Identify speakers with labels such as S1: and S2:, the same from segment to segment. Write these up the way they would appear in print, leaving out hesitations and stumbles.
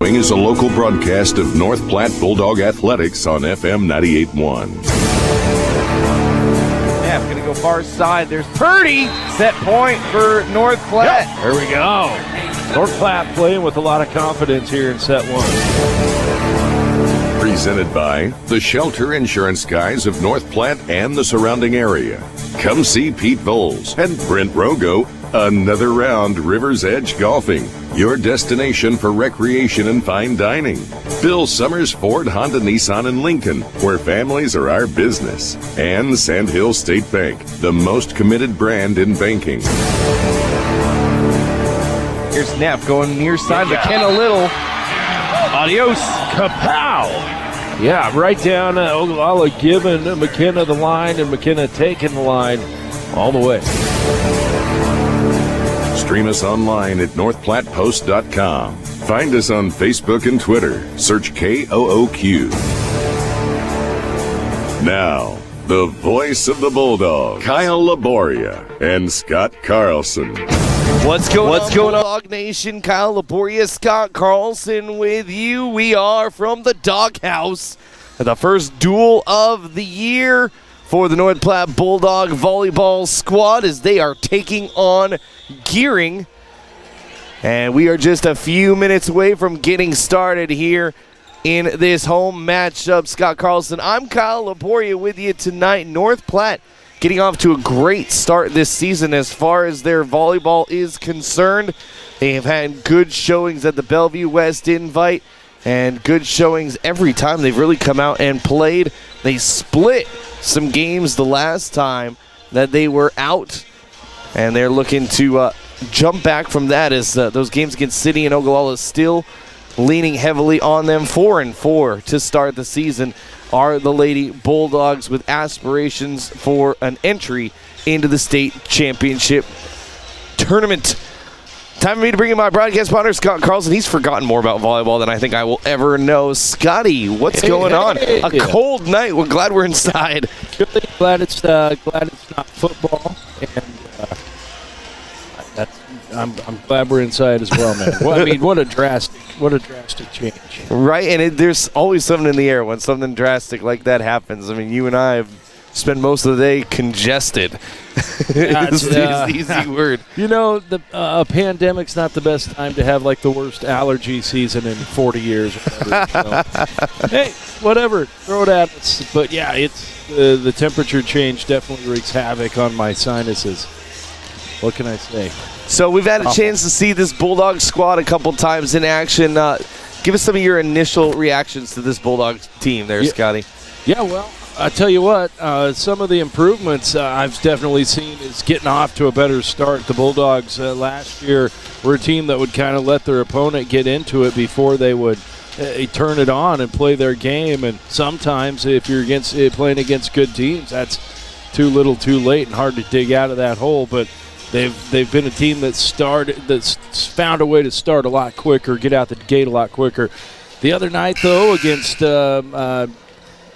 S1: following is a local broadcast of North Platte Bulldog Athletics on FM 98.1.
S2: Yeah, we're going to go far side. There's Purdy. Set point for North Platte.
S3: Yep. There we go. North Platte playing with a lot of confidence here in set one.
S1: Presented by the Shelter Insurance Guys of North Platte and the surrounding area. Come see Pete Voles and Brent Rogo. Another round River's Edge Golfing, your destination for recreation and fine dining. Bill Summers Ford, Honda, Nissan, and Lincoln, where families are our business. And Sandhill State Bank, the most committed brand in banking.
S2: Here's Snap going near side. McKenna Little. Adios.
S3: Kapow! Yeah, right down Ogallala giving McKenna the line and McKenna taking the line all the way.
S1: Stream us online at northplattpost.com. Find us on Facebook and Twitter. Search KOOQ. Now, the voice of the Bulldog, Kyle Laboria and Scott Carlson.
S2: What's going on, Bulldog Nation? Kyle Laboria, Scott Carlson with you. We are from the doghouse. The first duel of the year for the North Platte Bulldog volleyball squad as they are taking on Gering. And we are just a few minutes away from getting started here in this home matchup. Scott Carlson, I'm Kyle Laboria with you tonight. North Platte getting off to a great start this season as far as their volleyball is concerned. They have had good showings at the Bellevue West Invite and good showings every time they've really come out and played. They split some games the last time that they were out, and they're looking to jump back from that as those games against City and Ogallala still leaning heavily on them. 4-4 to start the season are the Lady Bulldogs with aspirations for an entry into the state championship tournament. Time for me to bring in my broadcast partner, Scott Carlson. He's forgotten more about volleyball than I think I will ever know. Scotty, what's going on? A cold night. We're glad we're inside.
S3: Really glad it's not football, and I'm glad we're inside as well, man. Well, I mean, what a drastic change.
S2: Right, and there's always something in the air when something drastic like that happens. I mean, you and I have spent most of the day congested. It's the easy word.
S3: You know, the pandemic's not the best time to have like the worst allergy season in 40 years. Or whatever, so. Hey, whatever, throw it at us. But yeah, it's the temperature change definitely wreaks havoc on my sinuses. What can I say?
S2: So we've had a chance to see this Bulldog squad a couple times in action. Give us some of your initial reactions to this Bulldog team there, Scotty.
S3: Yeah, well, I tell you what, some of the improvements I've definitely seen is getting off to a better start. The Bulldogs last year were a team that would kind of let their opponent get into it before they would turn it on and play their game. And sometimes if you're playing against good teams, that's too little too late and hard to dig out of that hole. But they've been a team that's found a way to start a lot quicker, get out the gate a lot quicker. The other night, though, against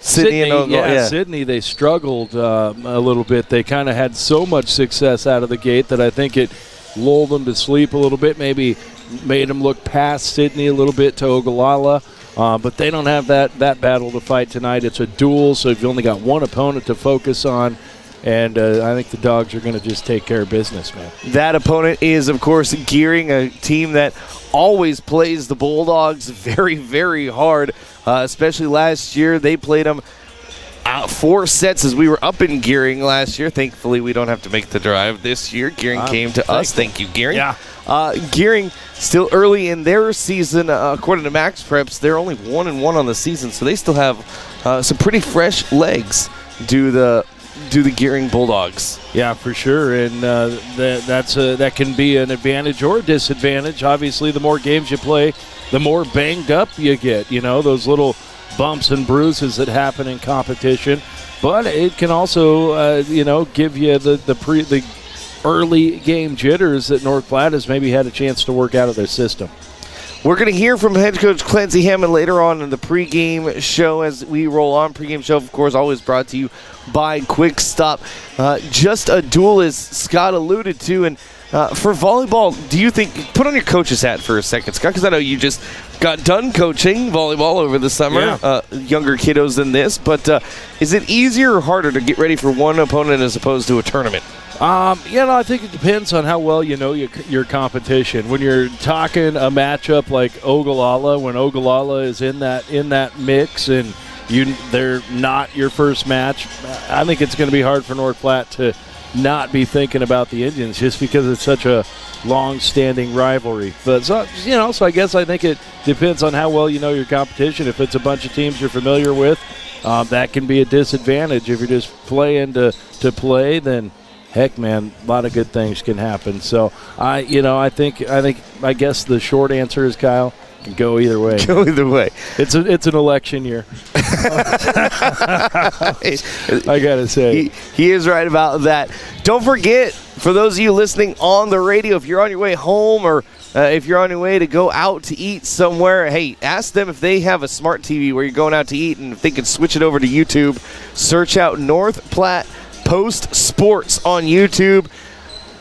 S3: Sydney, they struggled a little bit. They kind of had so much success out of the gate that I think it lulled them to sleep a little bit, maybe made them look past Sydney a little bit to Ogallala. But they don't have that battle to fight tonight. It's a duel, so you've only got one opponent to focus on. And I think the Dogs are going to just take care of business, man.
S2: That opponent is, of course, Gering, a team that always plays the Bulldogs very, very hard, especially last year. They played them 4 sets as we were up in Gering last year. Thankfully, we don't have to make the drive this year. Gering came to us. Thank you, Gering.
S3: Yeah.
S2: Gering still early in their season. According to Max Preps, they're only 1-1 on the season, so they still have some pretty fresh legs due the Gering Bulldogs.
S3: Yeah, for sure, and that can be an advantage or a disadvantage. Obviously, the more games you play, the more banged up you get. You know, those little bumps and bruises that happen in competition. But it can also, give you the early game jitters that North Platte has maybe had a chance to work out of their system.
S2: We're going to hear from head coach Clancy Hammond later on in the pregame show as we roll on. Pregame show, of course, always brought to you by Quick Stop. Just a duel, as Scott alluded to, and For volleyball, do you think, put on your coach's hat for a second, Scott, because I know you just got done coaching volleyball over the summer, younger kiddos than this, but is it easier or harder to get ready for one opponent as opposed to a tournament?
S3: I think it depends on how well you know your competition. When you're talking a matchup like Ogallala, when Ogallala is in that mix and they're not your first match, I think it's going to be hard for North Platte to not be thinking about the Indians just because it's such a long-standing rivalry. But so I guess I think it depends on how well you know your competition. If it's a bunch of teams you're familiar with, that can be a disadvantage. If you're just playing to play, then heck, man, a lot of good things can happen. So I guess the short answer is, Kyle, can go either way.
S2: Go either way.
S3: It's an election year. I gotta say,
S2: he is right about that. Don't forget, for those of you listening on the radio, if you're on your way home or if you're on your way to go out to eat somewhere, hey, ask them if they have a smart TV where you're going out to eat, and if they can switch it over to YouTube. Search out North Platte Post Sports on YouTube,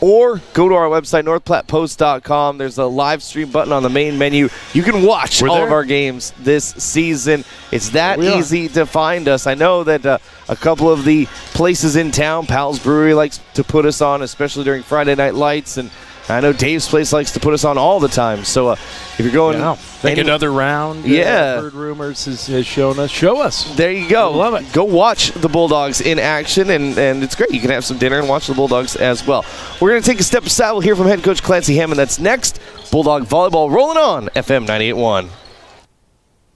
S2: or go to our website, northplattepost.com. There's a live stream button on the main menu. You can watch all of our games this season. It's that easy to find us. I know that a couple of the places in town, Pal's Brewery likes to put us on, especially during Friday Night Lights, and I know Dave's Place likes to put us on all the time. So if you're going...
S3: another round. Heard Rumors has shown us. Show us.
S2: There you go.
S3: I love it.
S2: Go watch the Bulldogs in action, and it's great. You can have some dinner and watch the Bulldogs as well. We're going to take a step aside. We'll hear from head coach Clancy Hammond. That's next. Bulldog Volleyball rolling on FM 98.1.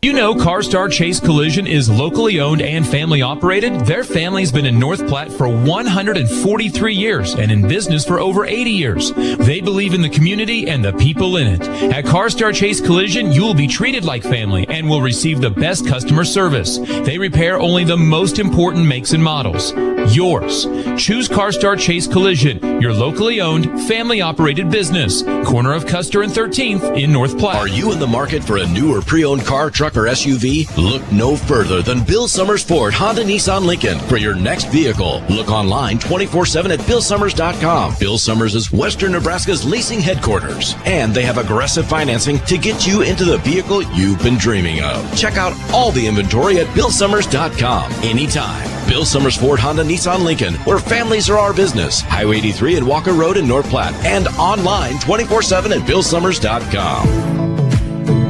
S4: You know CarStar Chase Collision is locally owned and family operated. Their family's been in North Platte for 143 years and in business for over 80 years. They believe in the community and the people in it. At CarStar Chase Collision, you will be treated like family and will receive the best customer service. They repair only the most important makes and models. Yours. Choose CarStar Chase Collision, your locally owned, family operated business. Corner of Custer and 13th in North Platte.
S5: Are you in the market for a new or pre-owned car, truck, or SUV? Look no further than Bill Summers Ford Honda Nissan Lincoln for your next vehicle. Look online 24/7 at BillSummers.com. Bill Summers is Western Nebraska's leasing headquarters, and they have aggressive financing to get you into the vehicle you've been dreaming of. Check out all the inventory at BillSummers.com anytime. Bill Summers Ford Honda Nissan Lincoln, where families are our business. Highway 83 and Walker Road in North Platte, and online 24/7 at BillSummers.com.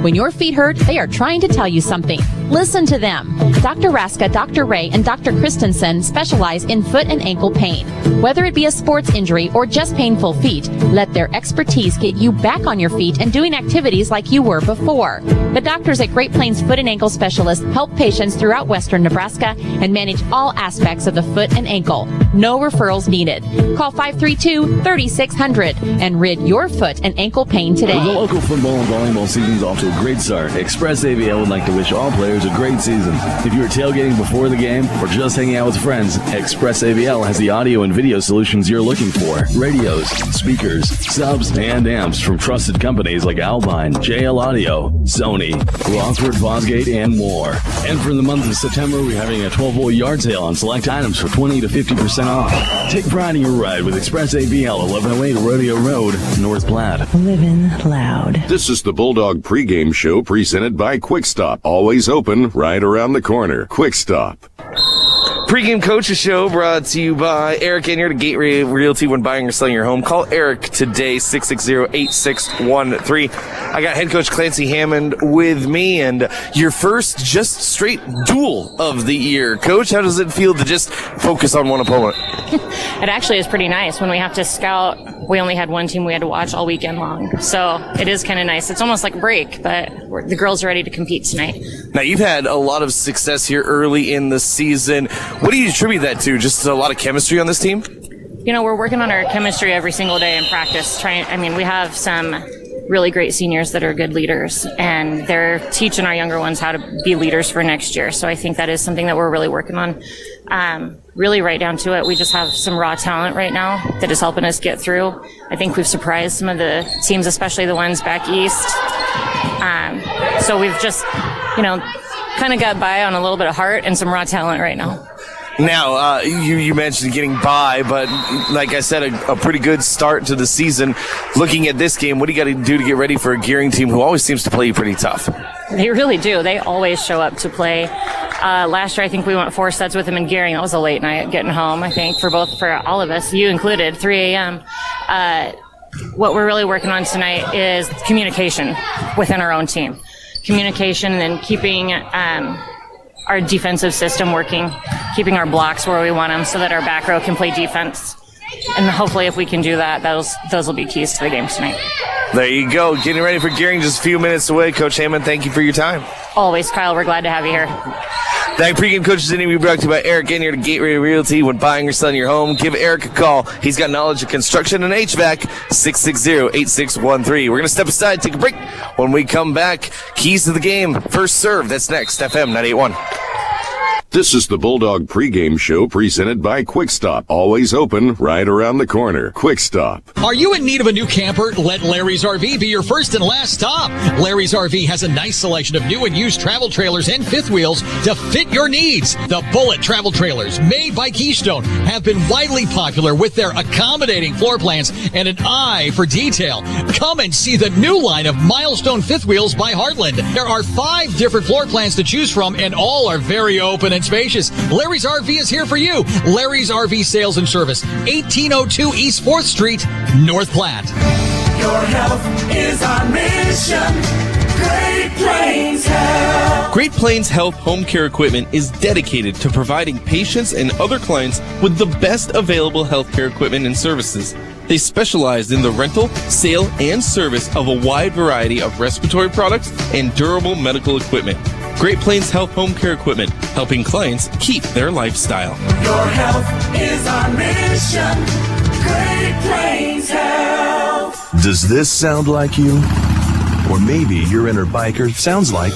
S6: When your feet hurt, they are trying to tell you something. Listen to them. Dr. Raska, Dr. Ray, and Dr. Christensen specialize in foot and ankle pain. Whether it be a sports injury or just painful feet, let their expertise get you back on your feet and doing activities like you were before. The doctors at Great Plains Foot and Ankle Specialists help patients throughout Western Nebraska and manage all aspects of the foot and ankle. No referrals needed. Call 532-3600 and rid your foot and ankle pain today.
S7: The local football and volleyball season's off to a great start. Express AVL would like to wish all players a great season. If you are tailgating before the game or just hanging out with friends, Express AVL has the audio and video solutions you're looking for. Radios, speakers, subs, and amps from trusted companies like Alpine, JL Audio, Sony, Rockford, Fosgate, and more. And for the month of September, we're having a 12-volt yard sale on select items for 20 to 50% off. Take pride in your ride with Express AVL, 1108 Rodeo Road, North Platte.
S8: Living loud.
S1: This is the Bulldog pregame show presented by Quick Stop. Always open right around the corner. Quick Stop.
S2: Pregame Coaches Show brought to you by Eric Enier to Gateway Realty. When buying or selling your home, call Eric today, 660-8613. I got head coach Clancy Hammond with me, and your first just straight duel of the year. Coach, how does it feel to just focus on one opponent?
S9: It actually is pretty nice. When we have to scout, we only had one team we had to watch all weekend long. So it is kind of nice. It's almost like a break, but the girls are ready to compete tonight.
S2: Now, you've had a lot of success here early in the season. What do you attribute that to? Just a lot of chemistry on this team?
S9: You know, we're working on our chemistry every single day in practice. We have some really great seniors that are good leaders, and they're teaching our younger ones how to be leaders for next year. So I think that is something that we're really working on. Really right down to it, we just have some raw talent right now that is helping us get through. I think we've surprised some of the teams, especially the ones back east. So we've just, kind of got by on a little bit of heart and some raw talent right now.
S2: Now, you mentioned getting by, but like I said, a pretty good start to the season. Looking at this game, what do you got to do to get ready for a Gering team who always seems to play you pretty tough?
S9: They really do. They always show up to play. Last year, I think we went 4 sets with them in Gering. That was a late night getting home, I think, for all of us, you included, 3 a.m. What we're really working on tonight is communication within our own team. Communication and keeping our defensive system working, keeping our blocks where we want them so that our back row can play defense. And hopefully if we can do that, those will be keys to the game tonight.
S2: There you go. Getting ready for Gering just a few minutes away. Coach Hammond, thank you for your time.
S9: Always, Kyle. We're glad to have you here.
S2: That pregame coaches interview brought to you by Eric Gainier to Gateway Realty. When buying or selling your home, give Eric a call. He's got knowledge of construction and HVAC. 660-8613. We're going to step aside, take a break. When we come back, keys to the game. First serve. That's next. FM 981.
S1: This is the Bulldog pregame show presented by Quick Stop. Always open right around the corner. Quick Stop.
S8: Are you in need of a new camper? Let Larry's RV be your first and last stop. Larry's RV has a nice selection of new and used travel trailers and fifth wheels to fit your needs. The Bullet travel trailers, made by Keystone, have been widely popular with their accommodating floor plans and an eye for detail. Come and see the new line of Milestone fifth wheels by Heartland. There are 5 different floor plans to choose from, and all are very open and spacious. Larry's RV is here for you. Larry's RV Sales and Service, 1802 East 4th Street, North Platte.
S10: Your health is our mission. Great Plains Health.
S11: Great Plains Health Home Care Equipment is dedicated to providing patients and other clients with the best available healthcare equipment and services. They specialize in the rental, sale, and service of a wide variety of respiratory products and durable medical equipment. Great Plains Health Home Care Equipment, helping clients keep their lifestyle.
S10: Your health is our mission. Great Plains Health.
S12: Does this sound like you? Or maybe your inner biker sounds like...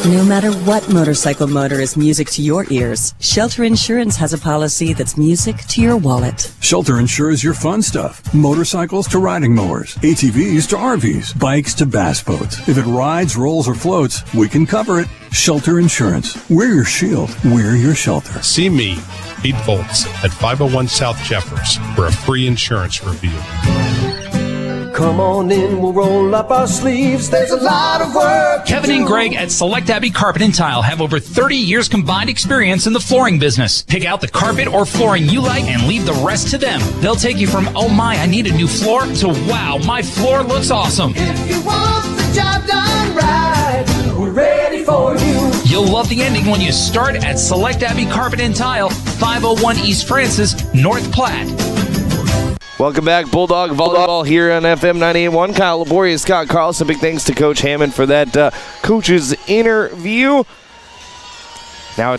S13: No matter what motorcycle motor is music to your ears, Shelter Insurance has a policy that's music to your wallet.
S14: Shelter insures your fun stuff. Motorcycles to riding mowers, ATVs to RVs, bikes to bass boats. If it rides, rolls, or floats, we can cover it. Shelter Insurance. We're your shield. We're your shelter.
S15: See me, Pete Volts, at 501 South Jeffers for a free insurance review.
S10: Come on in, we'll roll up our sleeves. There's a lot of work.
S4: Kevin and Greg at Select Abbey Carpet and Tile have over 30 years combined experience in the flooring business. Pick out the carpet or flooring you like and leave the rest to them. They'll take you from, oh my, I need a new floor, to wow, my floor looks awesome.
S10: If you want the job done right, we're ready for you.
S4: You'll love the ending when you start at Select Abbey Carpet and Tile, 501 East Francis, North Platte.
S2: Welcome back, Bulldog Volleyball here on FM 981. Kyle Laboria, Scott Carlson. Big thanks to Coach Hammond for that coach's interview. Now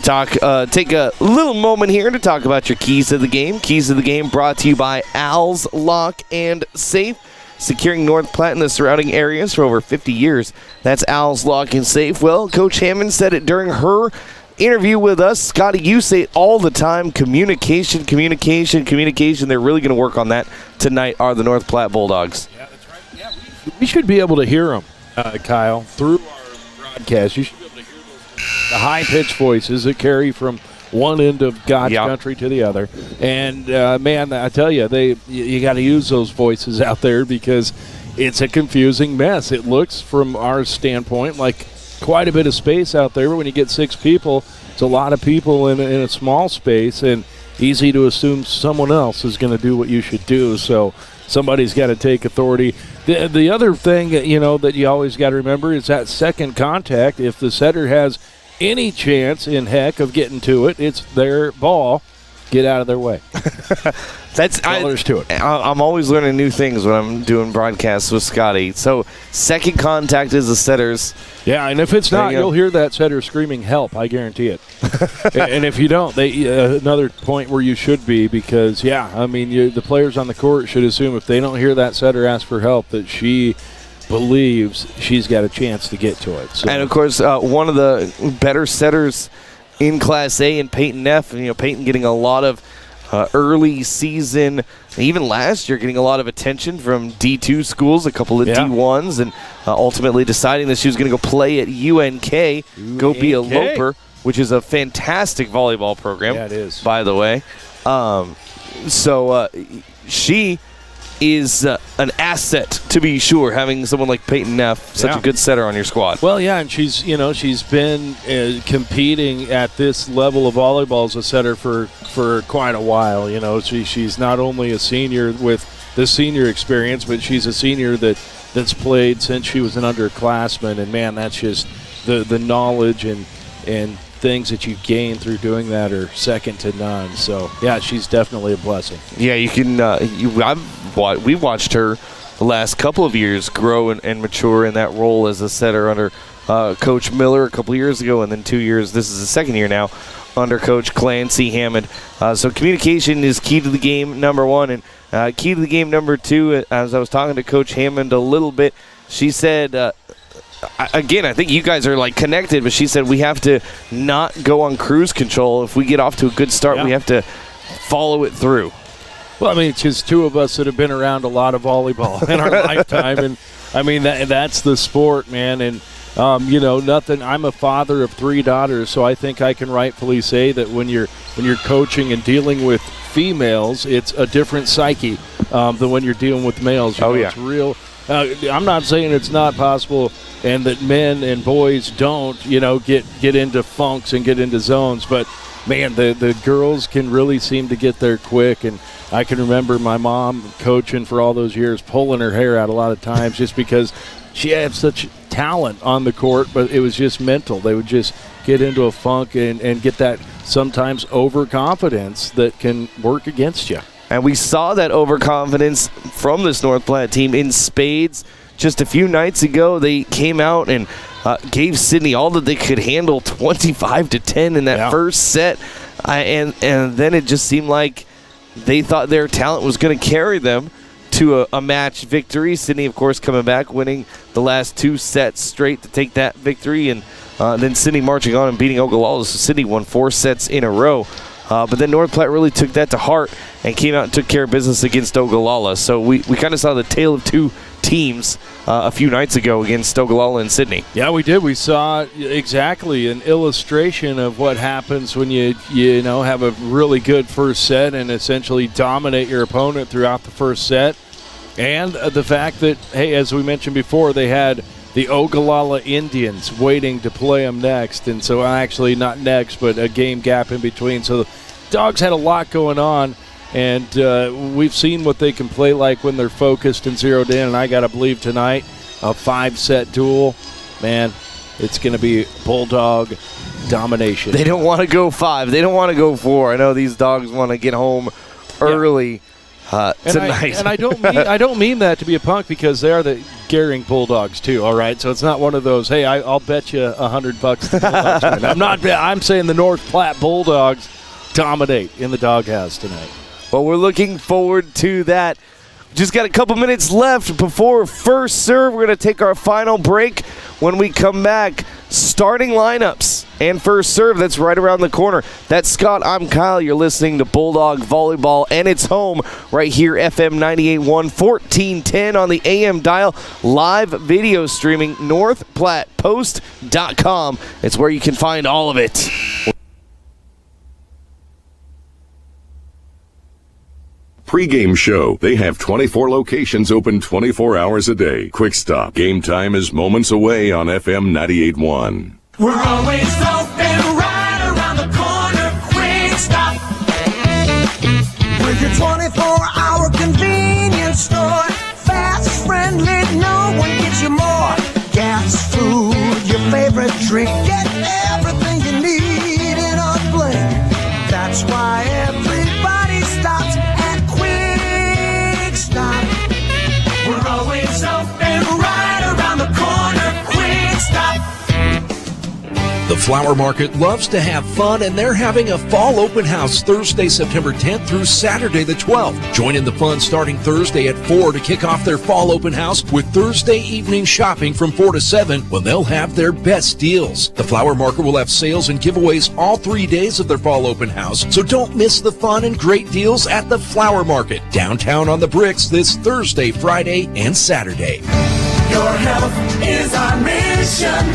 S2: take a little moment here to talk about your keys to the game. Keys to the game brought to you by Al's Lock and Safe, securing North Platte and the surrounding areas for over 50 years. That's Al's Lock and Safe. Well, Coach Hammond said it during her interview with us. Scotty, you say it all the time, communication. They're really going to work on that tonight, are the North Platte Bulldogs.
S3: Yeah, that's right. Yeah, we should be able to hear them, Kyle, through our broadcast. You should be able to hear the high-pitched voices that carry from one end of God's country to the other. And, man, I tell you, you got to use those voices out there because it's a confusing mess. It looks, from our standpoint, like quite a bit of space out there, but when you get 6 people, it's a lot of people in a small space, and easy to assume someone else is going to do what you should do, so somebody's got to take authority. The other thing, that you always got to remember is that second contact. If the setter has any chance in heck of getting to it, it's their ball. Get out of their way.
S2: That's all there's to it. I'm always learning new things when I'm doing broadcasts with Scotty. So second contact is the setter's.
S3: Yeah, and if it's not, you'll hear that setter screaming help. I guarantee it. And if you don't, another point where you should be, because the players on the court should assume if they don't hear that setter ask for help that she believes she's got a chance to get to it. So.
S2: And of course, one of the better setters in Class A and Peyton F. Peyton getting a lot of early season, even last year, getting a lot of attention from D2 schools, a couple of D1s, and ultimately deciding that she was going to go play at UNK, go be a Loper. which is a fantastic volleyball program.
S3: Yeah, it is.
S2: By the way. She is an asset, to be sure, having someone like Peyton Neff, such a good setter on your squad.
S3: Well, yeah, and she's been competing at this level of volleyball as a setter for quite a while. She's not only a senior with the senior experience, but she's a senior that's played since she was an underclassman, and man, that's just the knowledge and things that you gain through doing that are second to none. So yeah, she's definitely a blessing.
S2: Yeah, you can. We've watched her the last couple of years grow and mature in that role as a setter under Coach Miller a couple of years ago, and then 2 years. This is the second year now under Coach Clancy Hammond. So communication is key to the game, number one, and key to the game, number two. As I was talking to Coach Hammond a little bit, she said. Again, I think you guys are like connected, but she said we have to not go on cruise control. If we get off to a good start, we have to follow it through.
S3: Well, I mean, it's just two of us that have been around a lot of volleyball in our lifetime, and I mean that's the sport, man. And nothing. I'm a father of 3 daughters, so I think I can rightfully say that when you're coaching and dealing with females, it's a different psyche than when you're dealing with males. It's real. I'm not saying it's not possible and that men and boys don't, get into funks and get into zones. But, man, the girls can really seem to get there quick. And I can remember my mom coaching for all those years, pulling her hair out a lot of times just because she had such talent on the court, but it was just mental. They would just get into a funk and get that sometimes overconfidence that can work against you.
S2: And we saw that overconfidence from this North Platte team in spades. Just a few nights ago, they came out and gave Sydney all that they could handle, 25-10 in that first set. And then it just seemed like they thought their talent was going to carry them to a match victory. Sydney, of course, coming back, winning the last 2 sets straight to take that victory. And then Sydney marching on and beating Ogallala. So Sydney won 4 sets in a row. But then North Platte really took that to heart and came out and took care of business against Ogallala. So we kind of saw the tale of 2 teams a few nights ago against Ogallala and Sydney.
S3: Yeah, we did. We saw exactly an illustration of what happens when you have a really good first set and essentially dominate your opponent throughout the first set. And the fact that, hey, as we mentioned before, they had the Ogallala Indians waiting to play them next. And so actually not next, but a game gap in between. So the Dogs had a lot going on. And we've seen what they can play like when they're focused and zeroed in. And I got to believe tonight, a 5-set duel, man, it's going to be Bulldog domination.
S2: They don't want to go 5. They don't want to go 4. I know these Dogs want to get home early tonight.
S3: I don't mean that to be a punk, because they are the Gering Bulldogs too. All right, so it's not one of those. Hey, I'll bet you $100. I'm saying the North Platte Bulldogs dominate in the doghouse tonight.
S2: Well, we're looking forward to that. Just got a couple minutes left before first serve. We're going to take our final break. When we come back, starting lineups and first serve. That's right around the corner. That's Scott. I'm Kyle. You're listening to Bulldog Volleyball, and it's home right here, FM 98.1, 1410 on the AM dial. Live video streaming, northplattepost.com. It's where you can find all of it.
S1: Pregame show. They have 24 locations open 24 hours a day. Quick stop. Game time is moments away on FM 98.1.
S10: We're always open right around the corner. Quick stop. With your 24-hour convenience store. Fast, friendly, no one gives you more. Gas, food, your favorite drink. Get everything you need in a blink. That's why everybody stops at Quick Stop. We're always open right around the corner. Quick Stop.
S5: The Flower Market loves to have fun, and they're having a fall open house Thursday, September 10th through Saturday the 12th. Join in the fun starting Thursday at 4 to kick off their fall open house with Thursday evening shopping from 4 to 7 when they'll have their best deals. The Flower Market will have sales and giveaways all 3 days of their fall open house, so don't miss the fun and great deals at the Flower Market, downtown on the Bricks this Thursday, Friday, and Saturday.
S10: Your health is our mission.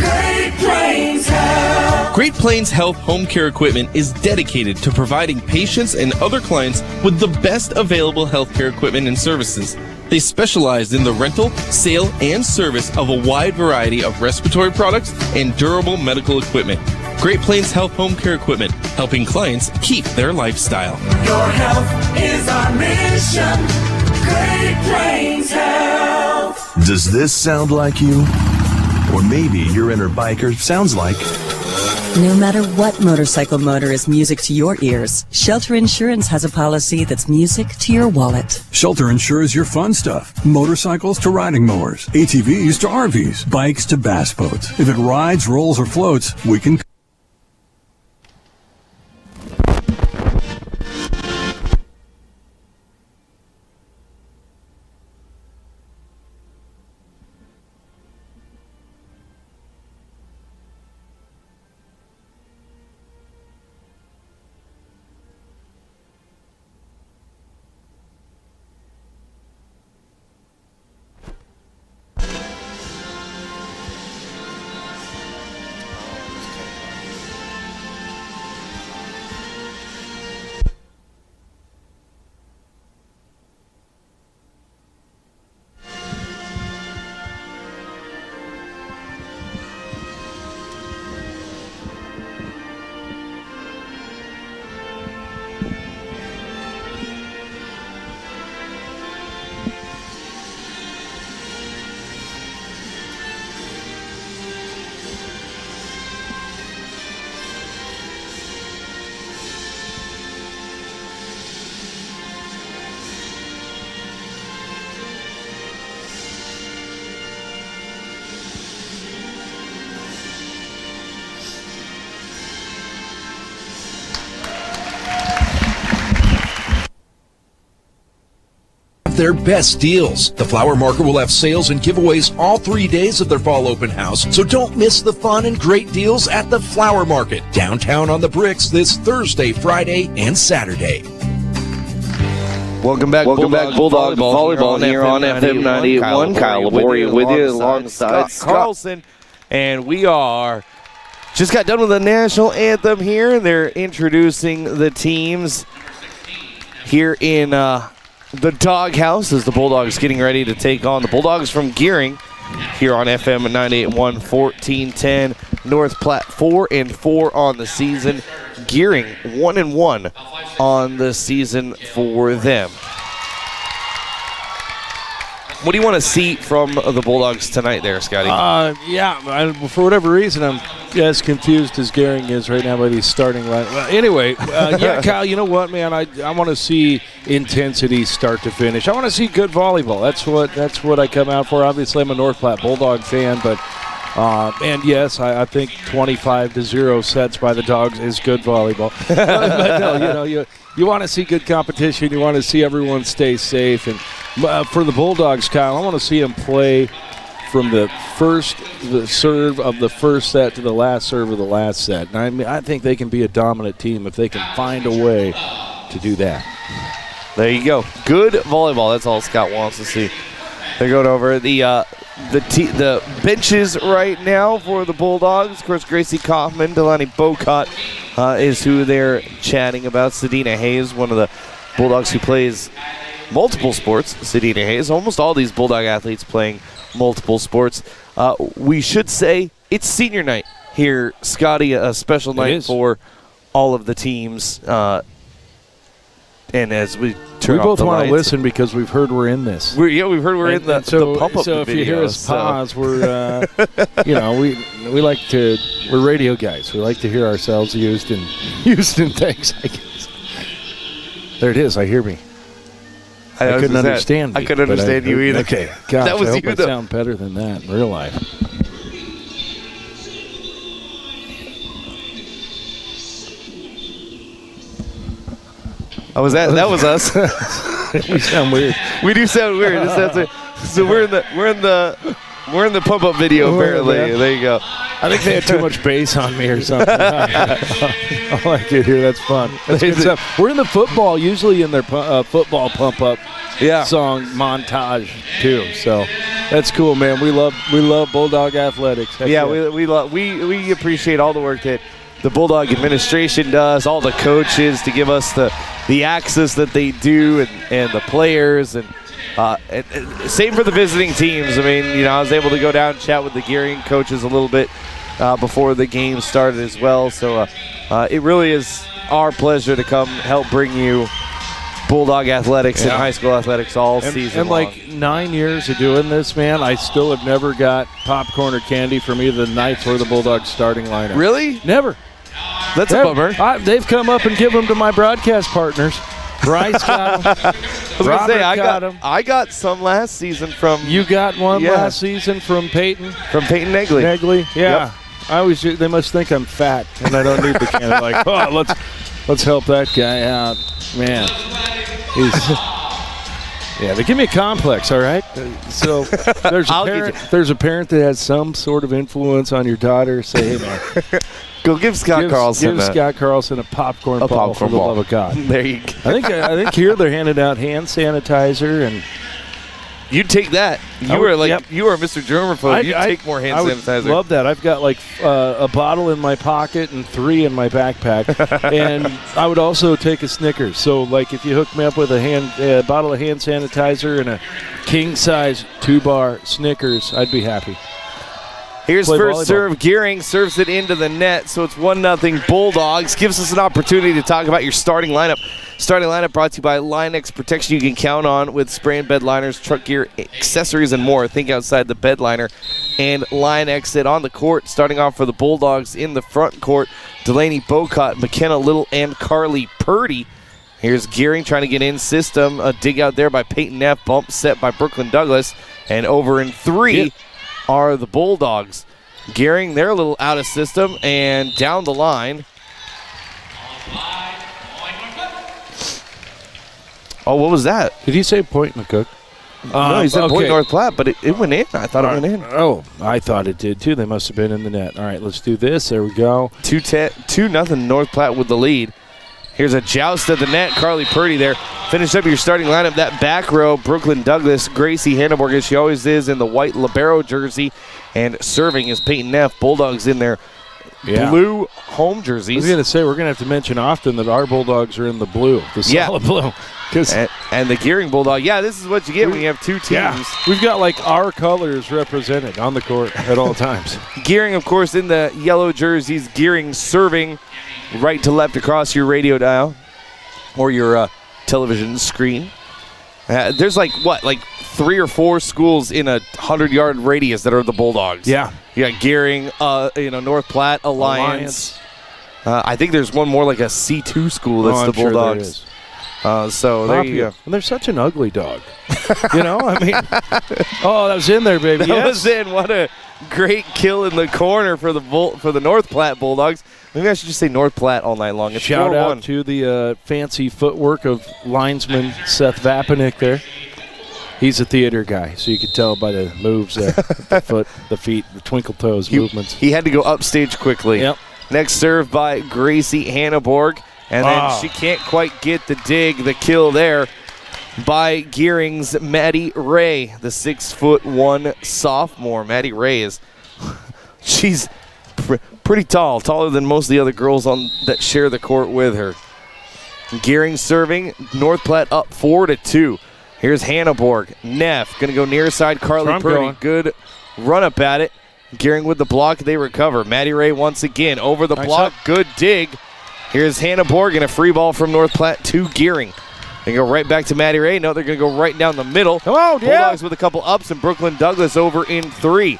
S10: Great Plains Health.
S11: Great Plains Health Home Care Equipment is dedicated to providing patients and other clients with the best available healthcare equipment and services. They specialize in the rental, sale, and service of a wide variety of respiratory products and durable medical equipment. Great Plains Health Home Care Equipment, helping clients keep their lifestyle.
S10: Your health is our mission. Great Plains Health.
S12: Does this sound like you? Or maybe your inner biker sounds like...
S13: No matter what motorcycle motor is music to your ears, Shelter Insurance has a policy that's music to your wallet.
S14: Shelter insures your fun stuff. Motorcycles to riding mowers, ATVs to RVs, bikes to bass boats. If it rides, rolls, or floats, we can...
S16: Their best deals. The Flower Market will have sales and giveaways all 3 days of their fall open house, so don't miss the fun and great deals at the Flower Market, downtown on the Bricks, this Thursday, Friday, and Saturday.
S2: Welcome back, Bulldog Volleyball here on FM 98.1. Kyle Laborian with you alongside Scott Carlson. And we are just got done with the national anthem here. They're introducing the teams here in the Doghouse as the Bulldogs getting ready to take on the Bulldogs from Gering here on FM 98.1, 1410 North Platte, 4-4 on the season. Gering 1-1 on the season for them. What do you want to see from the Bulldogs tonight there, Scotty?
S3: For whatever reason, I'm as confused as Gering is right now by these starting line. Anyway, Kyle, you know what, man? I want to see intensity start to finish. I want to see good volleyball. That's what I come out for. Obviously, I'm a North Platte Bulldog fan, but and yes, I think 25-0 sets by the Dogs is good volleyball. But no, you want to see good competition. You want to see everyone stay safe. And for the Bulldogs, Kyle, I want to see them play from the serve of the first set to the last serve of the last set. And I think they can be a dominant team if they can find a way to do that.
S2: There you go. Good volleyball. That's all Scott wants to see. They're going over the benches right now for the Bulldogs. Of course, Gracie Kaufman, Delaney Bocott is who they're chatting about. Sedina Hayes, one of the Bulldogs who plays multiple sports. Sedina Hayes, almost all these Bulldog athletes playing multiple sports. We should say it's senior night here, Scotty, a special night for all of the teams. And as we turn
S3: we
S2: off
S3: both
S2: the
S3: want
S2: lights,
S3: to listen because we've heard we're in this.
S2: We've heard we're in the pump-up
S3: So if
S2: video,
S3: you hear us pause, we're we like to, we're radio guys. We like to hear ourselves used in things, I guess. There it is. I hear me. I couldn't understand.
S2: I couldn't understand you either.
S3: Okay, gosh,
S2: that was
S3: I hope
S2: you
S3: I
S2: though.
S3: sound better than that in real life.
S2: Oh, that was us.
S3: We sound weird.
S2: We do sound weird. So we're in the pump up video apparently. There you go.
S3: I think they had too much bass on me or something. I like it here. That's fun. That's good stuff. We're in the football, usually in their football pump up song montage too. So That's cool, man. We love Bulldog athletics. Heck
S2: yeah, we appreciate all the work that the Bulldog administration does, all the coaches to give us the access that they do, and the players, and same for the visiting teams. I mean, I was able to go down and chat with the Gering coaches a little bit before the game started as well. So it really is our pleasure to come help bring you Bulldog athletics and high school athletics all season long.
S3: Like 9 years of doing this, man, I still have never got popcorn or candy from either the Knights or the Bulldogs starting lineup.
S2: Really?
S3: Never.
S2: That's a bummer.
S3: They've come up and given them to my broadcast partners. Bryce got them.
S2: I got some last season from.
S3: You got one last season from Peyton.
S2: From Peyton Negley.
S3: Yeah. Yep. They must think I'm fat and I don't need the can. They're like, let's help that guy out, man. They give me a complex, all right? So there's a parent that has some sort of influence on your daughter. Say, hey, man.
S2: Go give Scott Carlson
S3: a popcorn ball for the love of God.
S2: There you go.
S3: I think here they're handing out hand sanitizer, and
S2: you'd take that. You are Mr. Germaphobe. You'd take more hand sanitizer.
S3: I love that. I've got like a bottle in my pocket and 3 in my backpack, and I would also take a Snickers. So like if you hook me up with a bottle of hand sanitizer and a king size 2-bar Snickers, I'd be happy.
S2: Here's first serve. Gering serves it into the net, so it's 1-0 Bulldogs. Gives us an opportunity to talk about your starting lineup. Starting lineup brought to you by Line-X Protection you can count on with spray and bed liners, truck gear, accessories, and more. Think outside the bed liner and line exit on the court. Starting off for the Bulldogs in the front court, Delaney Bocott, McKenna Little, and Carly Purdy. Here's Gering trying to get in system. A dig out there by Peyton Neff. Bump set by Brooklyn Douglas. And over in 3 are the Bulldogs. Gering, they're a little out of system and down the line. Oh, what was that?
S3: Did he say Point McCook?
S2: No, he said Point North Platte, but it went in. I thought it went in.
S3: Oh, I thought it did too. They must have been in the net. All right, let's do this. There we go.
S2: 2-0 North Platte with the lead. Here's a joust at the net. Carly Purdy there. Finish up your starting lineup. That back row, Brooklyn Douglas, Gracie Hanneborg, as she always is, in the white libero jersey. And serving is Peyton Neff. Bulldogs in their blue home jerseys.
S3: I was going to say, we're going to have to mention often that our Bulldogs are in the blue, the solid blue.
S2: And the Gering Bulldog, this is what you get when you have two teams.
S3: Yeah. We've got like our colors represented on the court at all times.
S2: Gering, of course, in the yellow jerseys. Gering serving right to left across your radio dial or your television screen. There's like 3 or 4 schools in a 100-yard radius that are the Bulldogs.
S3: Yeah.
S2: You got Gering, North Platte, Alliance. I think there's one more like a C2 school that's the Bulldogs.
S3: Sure
S2: so there you go.
S3: And they're such an ugly dog. That was in there, baby.
S2: That was in. What a great kill in the corner for the North Platte Bulldogs. Maybe I should just say North Platte all night long. It's
S3: Shout
S2: 4-1.
S3: out to the fancy footwork of linesman Seth Vapanik there. He's a theater guy, so you could tell by the moves there. The foot, the feet, the twinkle toes movements.
S2: He had to go upstage quickly.
S3: Yep.
S2: Next serve by Gracie Hanneborg. And then she can't quite get the kill there by Gering's Maddie Ray, the 6'1" sophomore. Maddie Ray she's pretty tall, taller than most of the other girls that share the court with her. Gering serving, North Platte up 4-2. Here's Hanneborg. Neff going to go near side. Carly Purdy, good run up at it. Gering with the block, they recover. Maddie Ray once again over the block, good dig. Here's Hanneborg and a free ball from North Platte to Gering. They go right back to Maddie Ray. No, they're going to go right down the middle.
S3: Come on,
S2: Bulldogs with a couple ups and Brooklyn Douglas over in 3.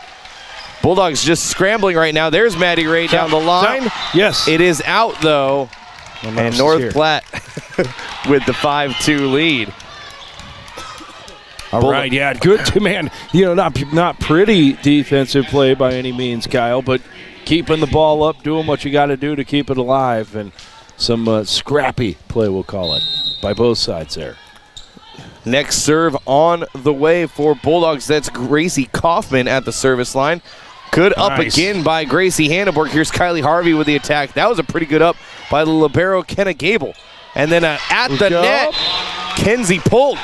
S2: Bulldogs just scrambling right now. There's Maddie Ray down the line.
S3: Yes.
S2: It is out, though. And North Platte with the 5-2 lead.
S3: All right, good, man. Not pretty defensive play by any means, Kyle, but keeping the ball up, doing what you got to do to keep it alive, and some scrappy play, we'll call it, by both sides there.
S2: Next serve on the way for Bulldogs. That's Gracie Kaufman at the service line. Good up again by Gracie Hanneborg. Here's Kylie Harvey with the attack. That was a pretty good up by the libero, Kenna Gable. And then at the net, Kenzie Polk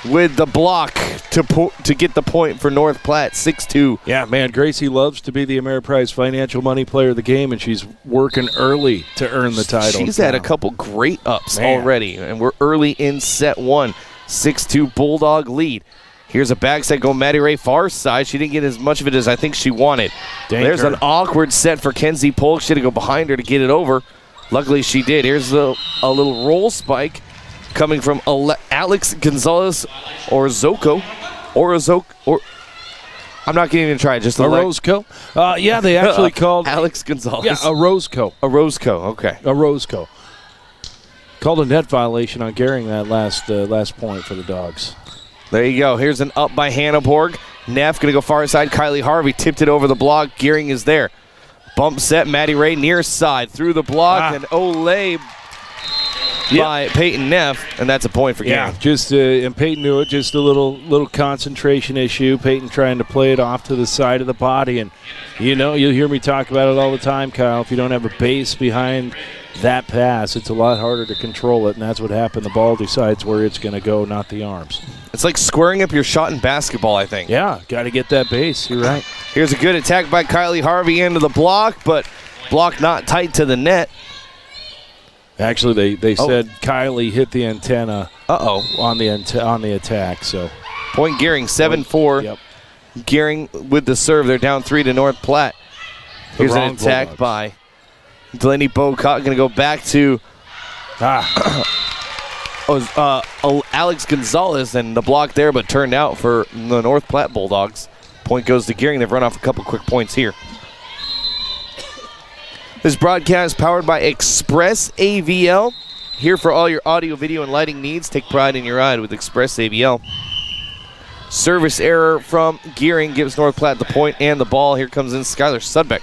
S2: with the block. to get the point for North Platte, 6-2.
S3: Yeah, man, Gracie loves to be the Ameriprise Financial Money Player of the game, and she's working early to earn the title.
S2: She's had a couple great ups already, and we're early in set 1. 6-2 Bulldog lead. Here's a backside going Maddie Ray far side. She didn't get as much of it as I think she wanted. There's an awkward set for Kenzie Polk. She had to go behind her to get it over. Luckily she did. Here's a little roll spike coming from Alex Gonzalez or Zoko. I'm not going to even try. Just
S3: Orozco? Yeah, they actually called
S2: Alex Gonzalez.
S3: Yeah, Orozco.
S2: Okay.
S3: Orozco. Called a net violation on Gering that last point for the Dogs.
S2: There you go. Here's an up by Hanneborg. Neff going to go far side. Kylie Harvey tipped it over the block. Gering is there. Bump set. Maddie Ray near side through the block. And Olay by Peyton Neff. And that's a point for Gering.
S3: Yeah, just and Peyton knew it. Just a little concentration issue. Peyton trying to play it off to the side of the body. And, you'll hear me talk about it all the time, Kyle. If you don't have a base behind that pass, it's a lot harder to control it, and that's what happened. The ball decides where it's going to go, not the arms.
S2: It's like squaring up your shot in basketball, I think.
S3: Yeah, got to get that base. You're right.
S2: Here's a good attack by Kylie Harvey into the block, but block not tight to the net.
S3: Actually, they said Kylie hit the antenna on the attack. So
S2: point Gering, 7-4.
S3: Yep.
S2: Gering with the serve. They're down 3 to North Platte. Here's an attack by Delaney Bocock. Going to go back to Alex Gonzalez, and the block there, but turned out for the North Platte Bulldogs. Point goes to Gering. They've run off a couple quick points here. This broadcast powered by Express AVL. Here for all your audio, video, and lighting needs. Take pride in your ride with Express AVL. Service error from Gering gives North Platte the point and the ball. Here comes in Skylar Sudbeck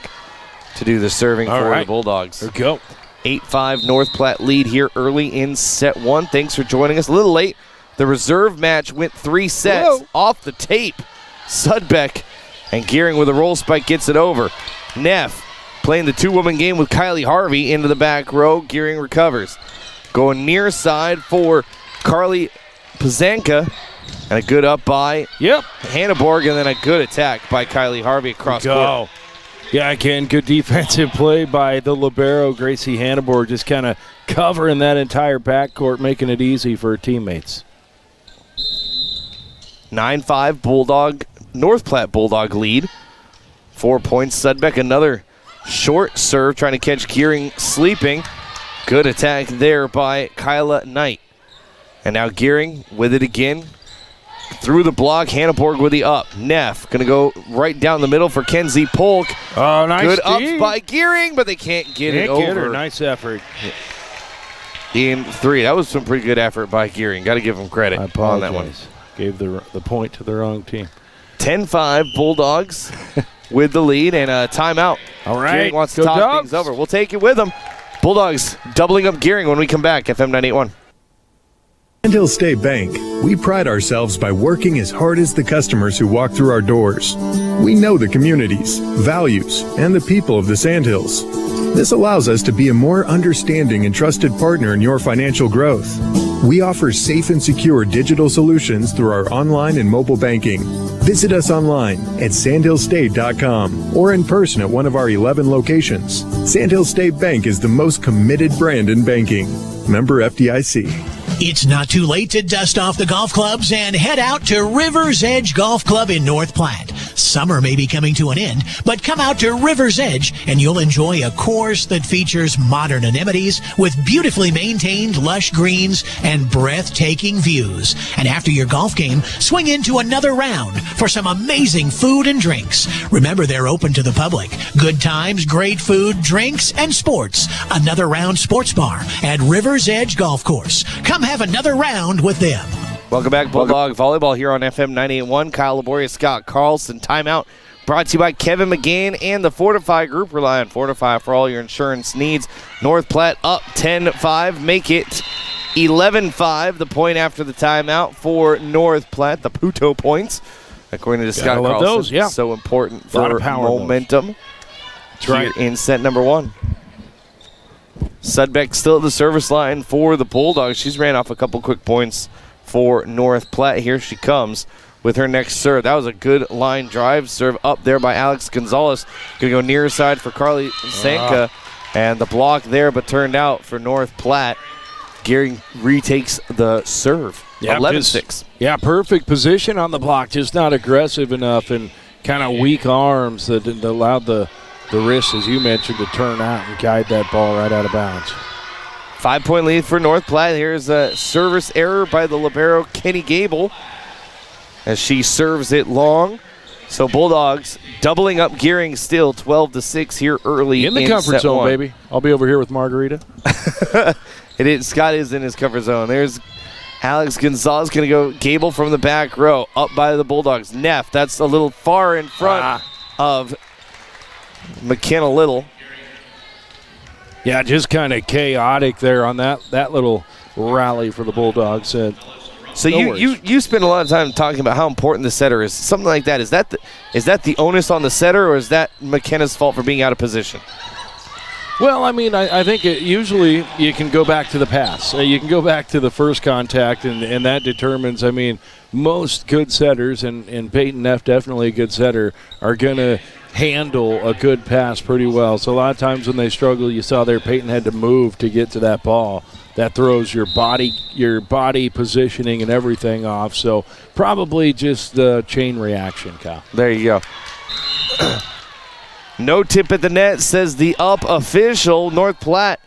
S2: to do the serving for the Bulldogs.
S3: There we go.
S2: 8-5 North Platte lead here early in set 1. Thanks for joining us. A little late. The reserve match went 3 sets off the tape. Sudbeck and Gering with a roll spike gets it over. Neff playing the 2-woman game with Kylie Harvey into the back row. Gering recovers. Going near side for Carly Pazanka. And a good up by Hanneborg, and then a good attack by Kylie Harvey across court.
S3: Yeah, again, good defensive play by the libero, Gracie Hanneborg, just kind of covering that entire backcourt, making it easy for her teammates.
S2: 9-5 North Platte Bulldog lead. 4 points. Sudbeck, another short serve, trying to catch Gering sleeping. Good attack there by Kyla Knight. And now Gering with it again. Through the block, Hanneborg with the up. Neff going to go right down the middle for Kenzie Polk.
S3: Oh, nice.
S2: Good ups by Gering, but they can't get it over.
S3: Nice effort.
S2: In 3. That was some pretty good effort by Gering. Got to give him credit on that one.
S3: Gave the point to the wrong team.
S2: 10-5 Bulldogs with the lead and a timeout.
S3: All right.
S2: Gering wants to talk things over. We'll take it with them. Bulldogs doubling up Gering when we come back. FM 98.1.
S17: Sandhill State Bank, we pride ourselves by working as hard as the customers who walk through our doors. We know the communities, values, and the people of the Sandhills. This allows us to be a more understanding and trusted partner in your financial growth. We offer safe and secure digital solutions through our online and mobile banking. Visit us online at sandhillstate.com or in person at one of our 11 locations. Sandhill State Bank is the most committed brand in banking. Member FDIC.
S8: It's not too late to dust off the golf clubs and head out to River's Edge Golf Club in North Platte. Summer may be coming to an end, but come out to River's Edge and you'll enjoy a course that features modern amenities with beautifully maintained lush greens and breathtaking views. And after your golf game, swing into another round for some amazing food and drinks. Remember, they're open to the public. Good times, great food, drinks, and sports. Another Round Sports Bar at River's Edge Golf Course. Come have another round with them.
S2: Welcome back, Bulldog Volleyball here on FM 98.1. Kyle Laboria, Scott Carlson. Timeout brought to you by Kevin McGann and the Fortify Group. Rely on Fortify for all your insurance needs. North Platte up 10-5. Make it 11-5. The point after the timeout for North Platte. The Puto points, according to Scott Carlson.
S3: Those, yeah.
S2: So important for momentum. That's right. In set number 1. Sudbeck still at the service line for the Bulldogs. She's ran off a couple quick points for North Platte. Here she comes with her next serve. That was a good line drive serve up there by Alex Gonzalez. Going to go near side for Carly Zanka. And the block there, but turned out for North Platte. Gering retakes the serve. 11-6.
S3: Yeah, perfect position on the block, just not aggressive enough and kind of weak arms that allowed the wrist, as you mentioned, to turn out and guide that ball right out of bounds.
S2: 5-point lead for North Platte. Here's a service error by the libero, Kenny Gable, as she serves it long. So Bulldogs doubling up Gering still, 12-6 here early
S3: in the comfort zone,
S2: one.
S3: baby. I'll be over here with Margarita.
S2: Scott is in his comfort zone. There's Alex Gonzalez going to go Gable from the back row, up by the Bulldogs. Neff, that's a little far in front of McKenna Little.
S3: Yeah, just kind of chaotic there on that little rally for the Bulldogs.
S2: So you spend a lot of time talking about how important the setter is. Something like that. Is that the onus on the setter, or is that McKenna's fault for being out of position?
S3: Well, I mean, I think usually you can go back to the pass. You can go back to the first contact, and that determines, I mean, most good setters, and Peyton Neff, definitely a good setter, are going to handle a good pass pretty well. So a lot of times when they struggle, you saw there Peyton had to move to get to that ball. That throws your body positioning and everything off. So probably just the chain reaction, Kyle.
S2: There you go. No tip at the net, says the up official. North Platte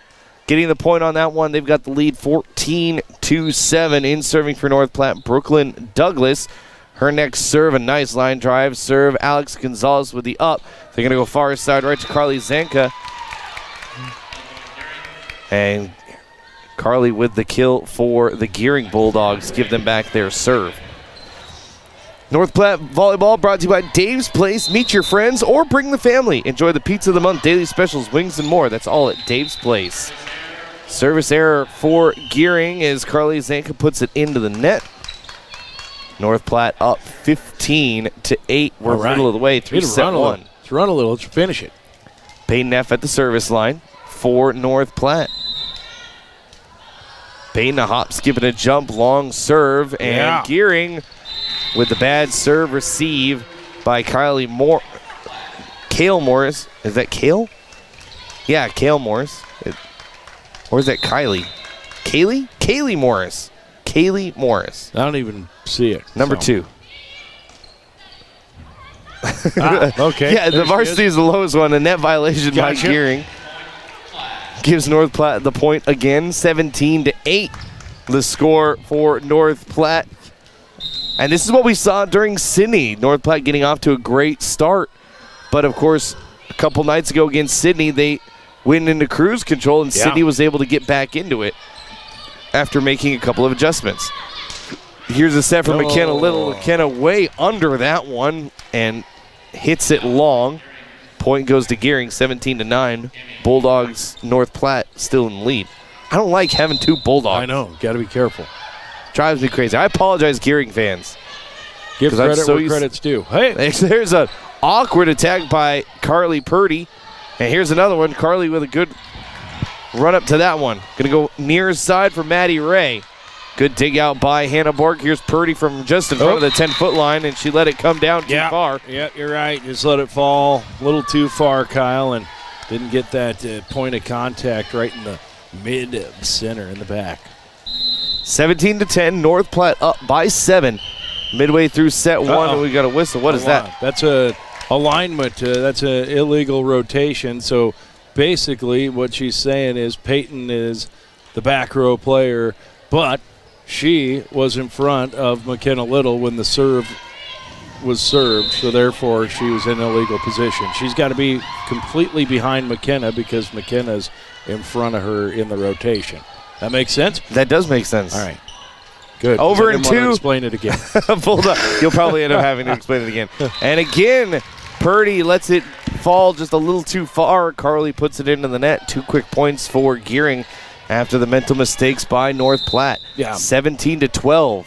S2: getting the point on that one. They've got the lead 14-7. In serving for North Platte, Brooklyn Douglas. Her next serve, a nice line drive serve. Alex Gonzalez with the up. They're going to go far side right to Carly Zanka. And Carly with the kill for the Gering Bulldogs. Give them back their serve. North Platte Volleyball brought to you by Dave's Place. Meet your friends or bring the family. Enjoy the Pizza of the Month, daily specials, wings, and more. That's all at Dave's Place. Service error for Gering as Carly Zanka puts it into the net. North Platte up 15-8. We're middle of the way through set one.
S3: Let's run a little. Let's finish it.
S2: Peyton Neff at the service line for North Platte. Peyton a hop, skip, and a jump, long serve, and Gering with the bad serve receive by Kale Morris. Is that Kale? Yeah, Kale Morris. Or is that Kylie? Kaylee Morris. Kaylee Morris.
S3: I don't even see it.
S2: Number 2.
S3: Okay.
S2: Yeah, the varsity is the lowest one. A net violation by Gering. Gives North Platte the point again, 17-8. The score for North Platte. And this is what we saw during Sydney. North Platte getting off to a great start. But, of course, a couple nights ago against Sydney, they went into cruise control, and Sydney was able to get back into it after making a couple of adjustments. Here's a set for McKenna Little. McKenna way under that one and hits it long. Point goes to Gering, 17-9. Bulldogs, North Platte still in the lead. I don't like having 2 Bulldogs.
S3: I know. Got to be careful.
S2: Drives me crazy. I apologize, Gering fans.
S3: Give credit where credit's due. Hey,
S2: there's an awkward attack by Carly Purdy. And here's another one. Carly with a good run up to that one. Going to go near side for Maddie Ray. Good dig out by Hannah Borg. Here's Purdy from just in front of the 10-foot line, and she let it come down too far.
S3: Yeah, you're right. Just let it fall a little too far, Kyle, and didn't get that point of contact right in the mid-center in the back.
S2: 17-10, North Platte up by 7. Midway through set one, and we got a whistle. What is that?
S3: That's a alignment. That's an illegal rotation. So basically what she's saying is Peyton is the back row player, but she was in front of McKenna Little when the serve was served, so therefore she was in an illegal position. She's got to be completely behind McKenna because McKenna's in front of her in the rotation. That makes sense?
S2: That does make sense.
S3: All right. Good.
S2: Over in 2.
S3: Explain it again.
S2: You'll probably end up having to explain it again. And again, Purdy lets it fall just a little too far. Carly puts it into the net. 2 quick points for Gering after the mental mistakes by North Platte. 17-12.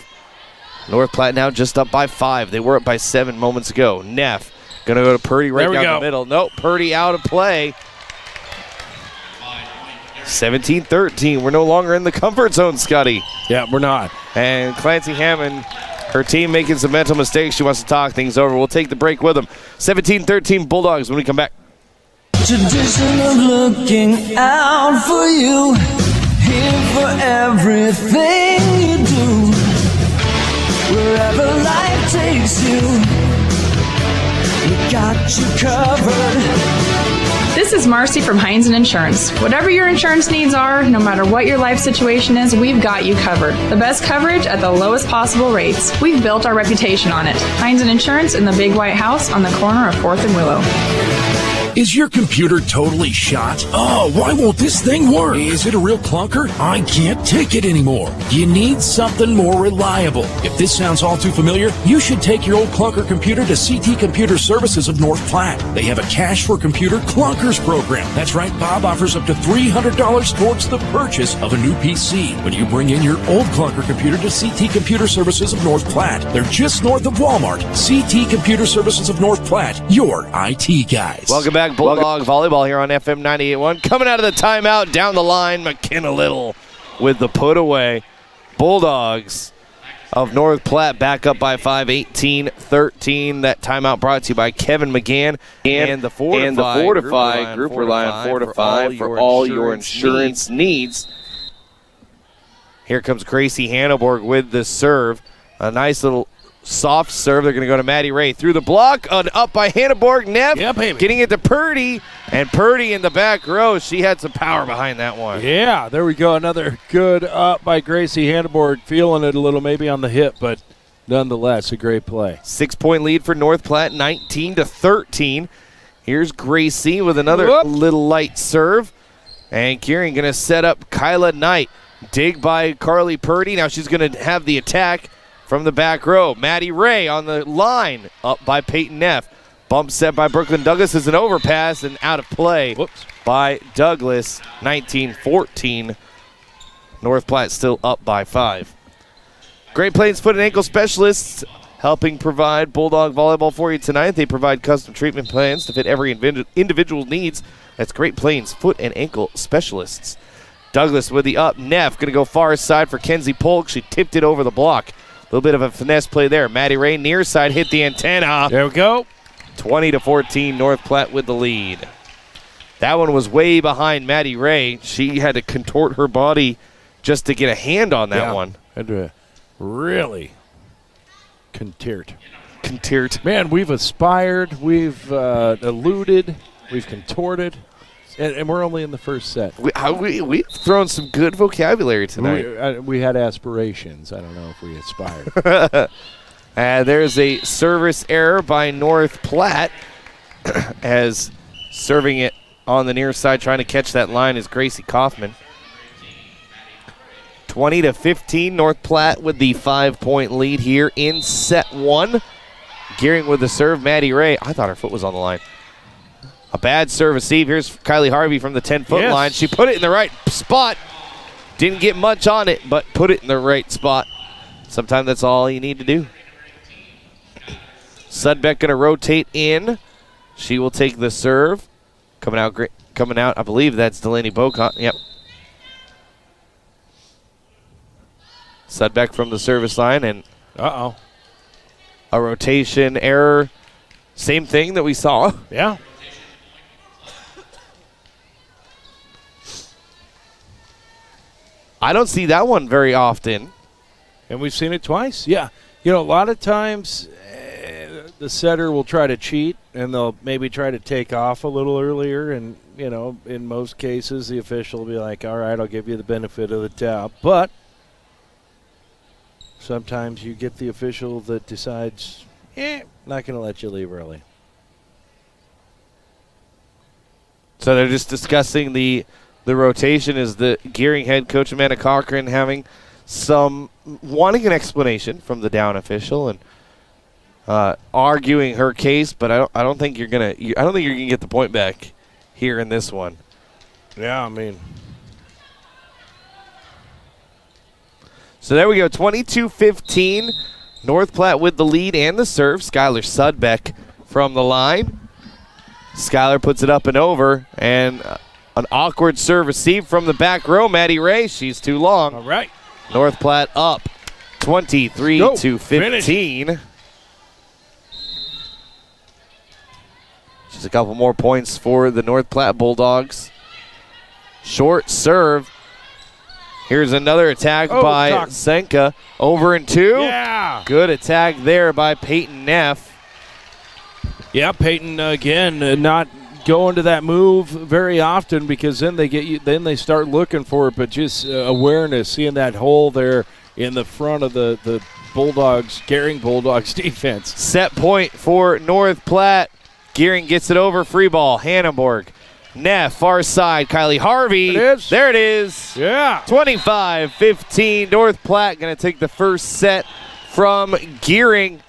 S2: North Platte now just up by 5. They were up by 7 moments ago. Neff going to go to Purdy right down the middle. Nope, Purdy out of play. 17-13. We're no longer in the comfort zone, Scotty.
S3: Yeah, we're not.
S2: And Clancy Hammond Her team making some mental mistakes. She wants to talk things over. We'll take the break with them. 17-13 Bulldogs when we come back.
S10: Tradition of looking out for you, here for everything you do, wherever life takes you, we got you covered.
S18: This is Marcy from Heinz & Insurance. Whatever your insurance needs are, no matter what your life situation is, we've got you covered. The best coverage at the lowest possible rates. We've built our reputation on it. Heinz & Insurance in the Big White House on the corner of 4th and Willow.
S16: Is your computer totally shot? Oh, why won't this thing work? Is it a real clunker? I can't take it anymore. You need something more reliable. If this sounds all too familiar, you should take your old clunker computer to CT Computer Services of North Platte. They have a Cash for Computer Clunkers program. That's right, Bob offers up to $300 towards the purchase of a new PC when you bring in your old clunker computer to CT Computer Services of North Platte. They're just north of Walmart. CT Computer Services of North Platte, your IT guys.
S2: Welcome back, Bulldog Volleyball here on FM 98.1. Coming out of the timeout, down the line, McKenna Little with the put away. Bulldogs of North Platte back up by 5, 18-13. That timeout brought to you by Kevin McGann and the Fortify Group. Rely on Fortify for all your insurance needs. Here comes Gracie Hanneborg with the serve. A nice little soft serve. They're going to go to Maddie Ray through the block. Up by Hanneborg. Neff getting it to Purdy. And Purdy in the back row. She had some power behind that one.
S3: Yeah, there we go. Another good up by Gracie Hanneborg. Feeling it a little maybe on the hip, but nonetheless, a great play.
S2: 6-point lead for North Platte, 19-13. Here's Gracie with another little light serve. And Gering going to set up Kyla Knight. Dig by Carly Purdy. Now she's going to have the attack from the back row. Maddie Ray on the line, up by Peyton Neff. Bump set by Brooklyn Douglas is an overpass and out of play by Douglas. 19-14. North Platte still up by 5. Great Plains Foot and Ankle Specialists helping provide Bulldog Volleyball for you tonight. They provide custom treatment plans to fit every individual's needs. That's Great Plains Foot and Ankle Specialists. Douglas with the up. Neff going to go far side for Kenzie Polk. She tipped it over the block. A little bit of a finesse play there. Maddie Ray near side hit the antenna.
S3: There we go.
S2: 20-14, North Platte with the lead. That one was way behind Maddie Ray. She had to contort her body just to get a hand on that one.
S3: Had to really contort.
S2: Man,
S3: we've aspired, we've eluded, we've contorted, and we're only in the first set.
S2: We've thrown some good vocabulary tonight.
S3: We had aspirations. I don't know if we aspired.
S2: There's a service error by North Platte as serving it on the near side, trying to catch that line is Gracie Kaufman. 20-15, North Platte with the 5-point lead here in set 1. Gering with the serve, Maddie Ray. I thought her foot was on the line. A bad serve receive. Here's Kylie Harvey from the 10-foot line. She put it in the right spot. Didn't get much on it, but put it in the right spot. Sometimes that's all you need to do. Sudbeck going to rotate in. She will take the serve. Coming out, I believe that's Delaney Bocon. Yep. Sudbeck from the service line, and a rotation error. Same thing that we saw.
S3: Yeah.
S2: I don't see that one very often.
S3: And we've seen it twice. Yeah. You know, a lot of times the setter will try to cheat, and they'll maybe try to take off a little earlier. And, you know, in most cases, the official will be like, all right, I'll give you the benefit of the doubt. But sometimes you get the official that decides, not going to let you leave early.
S2: So they're just discussing the rotation. Is the Gering head coach Amanda Cochran wanting an explanation from the down official and arguing her case, but I don't think you're gonna get the point back here in this one.
S3: Yeah, I mean.
S2: So there we go, 22-15. North Platte with the lead and the serve. Skylar Sudbeck from the line. Skylar puts it up and over, and an awkward serve received from the back row. Maddie Ray, she's too long.
S3: All right.
S2: North Platte up 23-15. Just a couple more points for the North Platte Bulldogs. Short serve. Here's another attack by Senka. Over and 2.
S3: Yeah.
S2: Good attack there by Peyton Neff.
S3: Yeah, Peyton again not going to that move very often because then they start looking for it, but just awareness, seeing that hole there in the front of the Bulldogs, Gering Bulldogs defense.
S2: Set point for North Platte. Gering gets it over, free ball, Hannenborg. Neff, far side, Kylie Harvey. There it is.
S3: Yeah.
S2: 25-15. North Platte going to take the first set from Gering.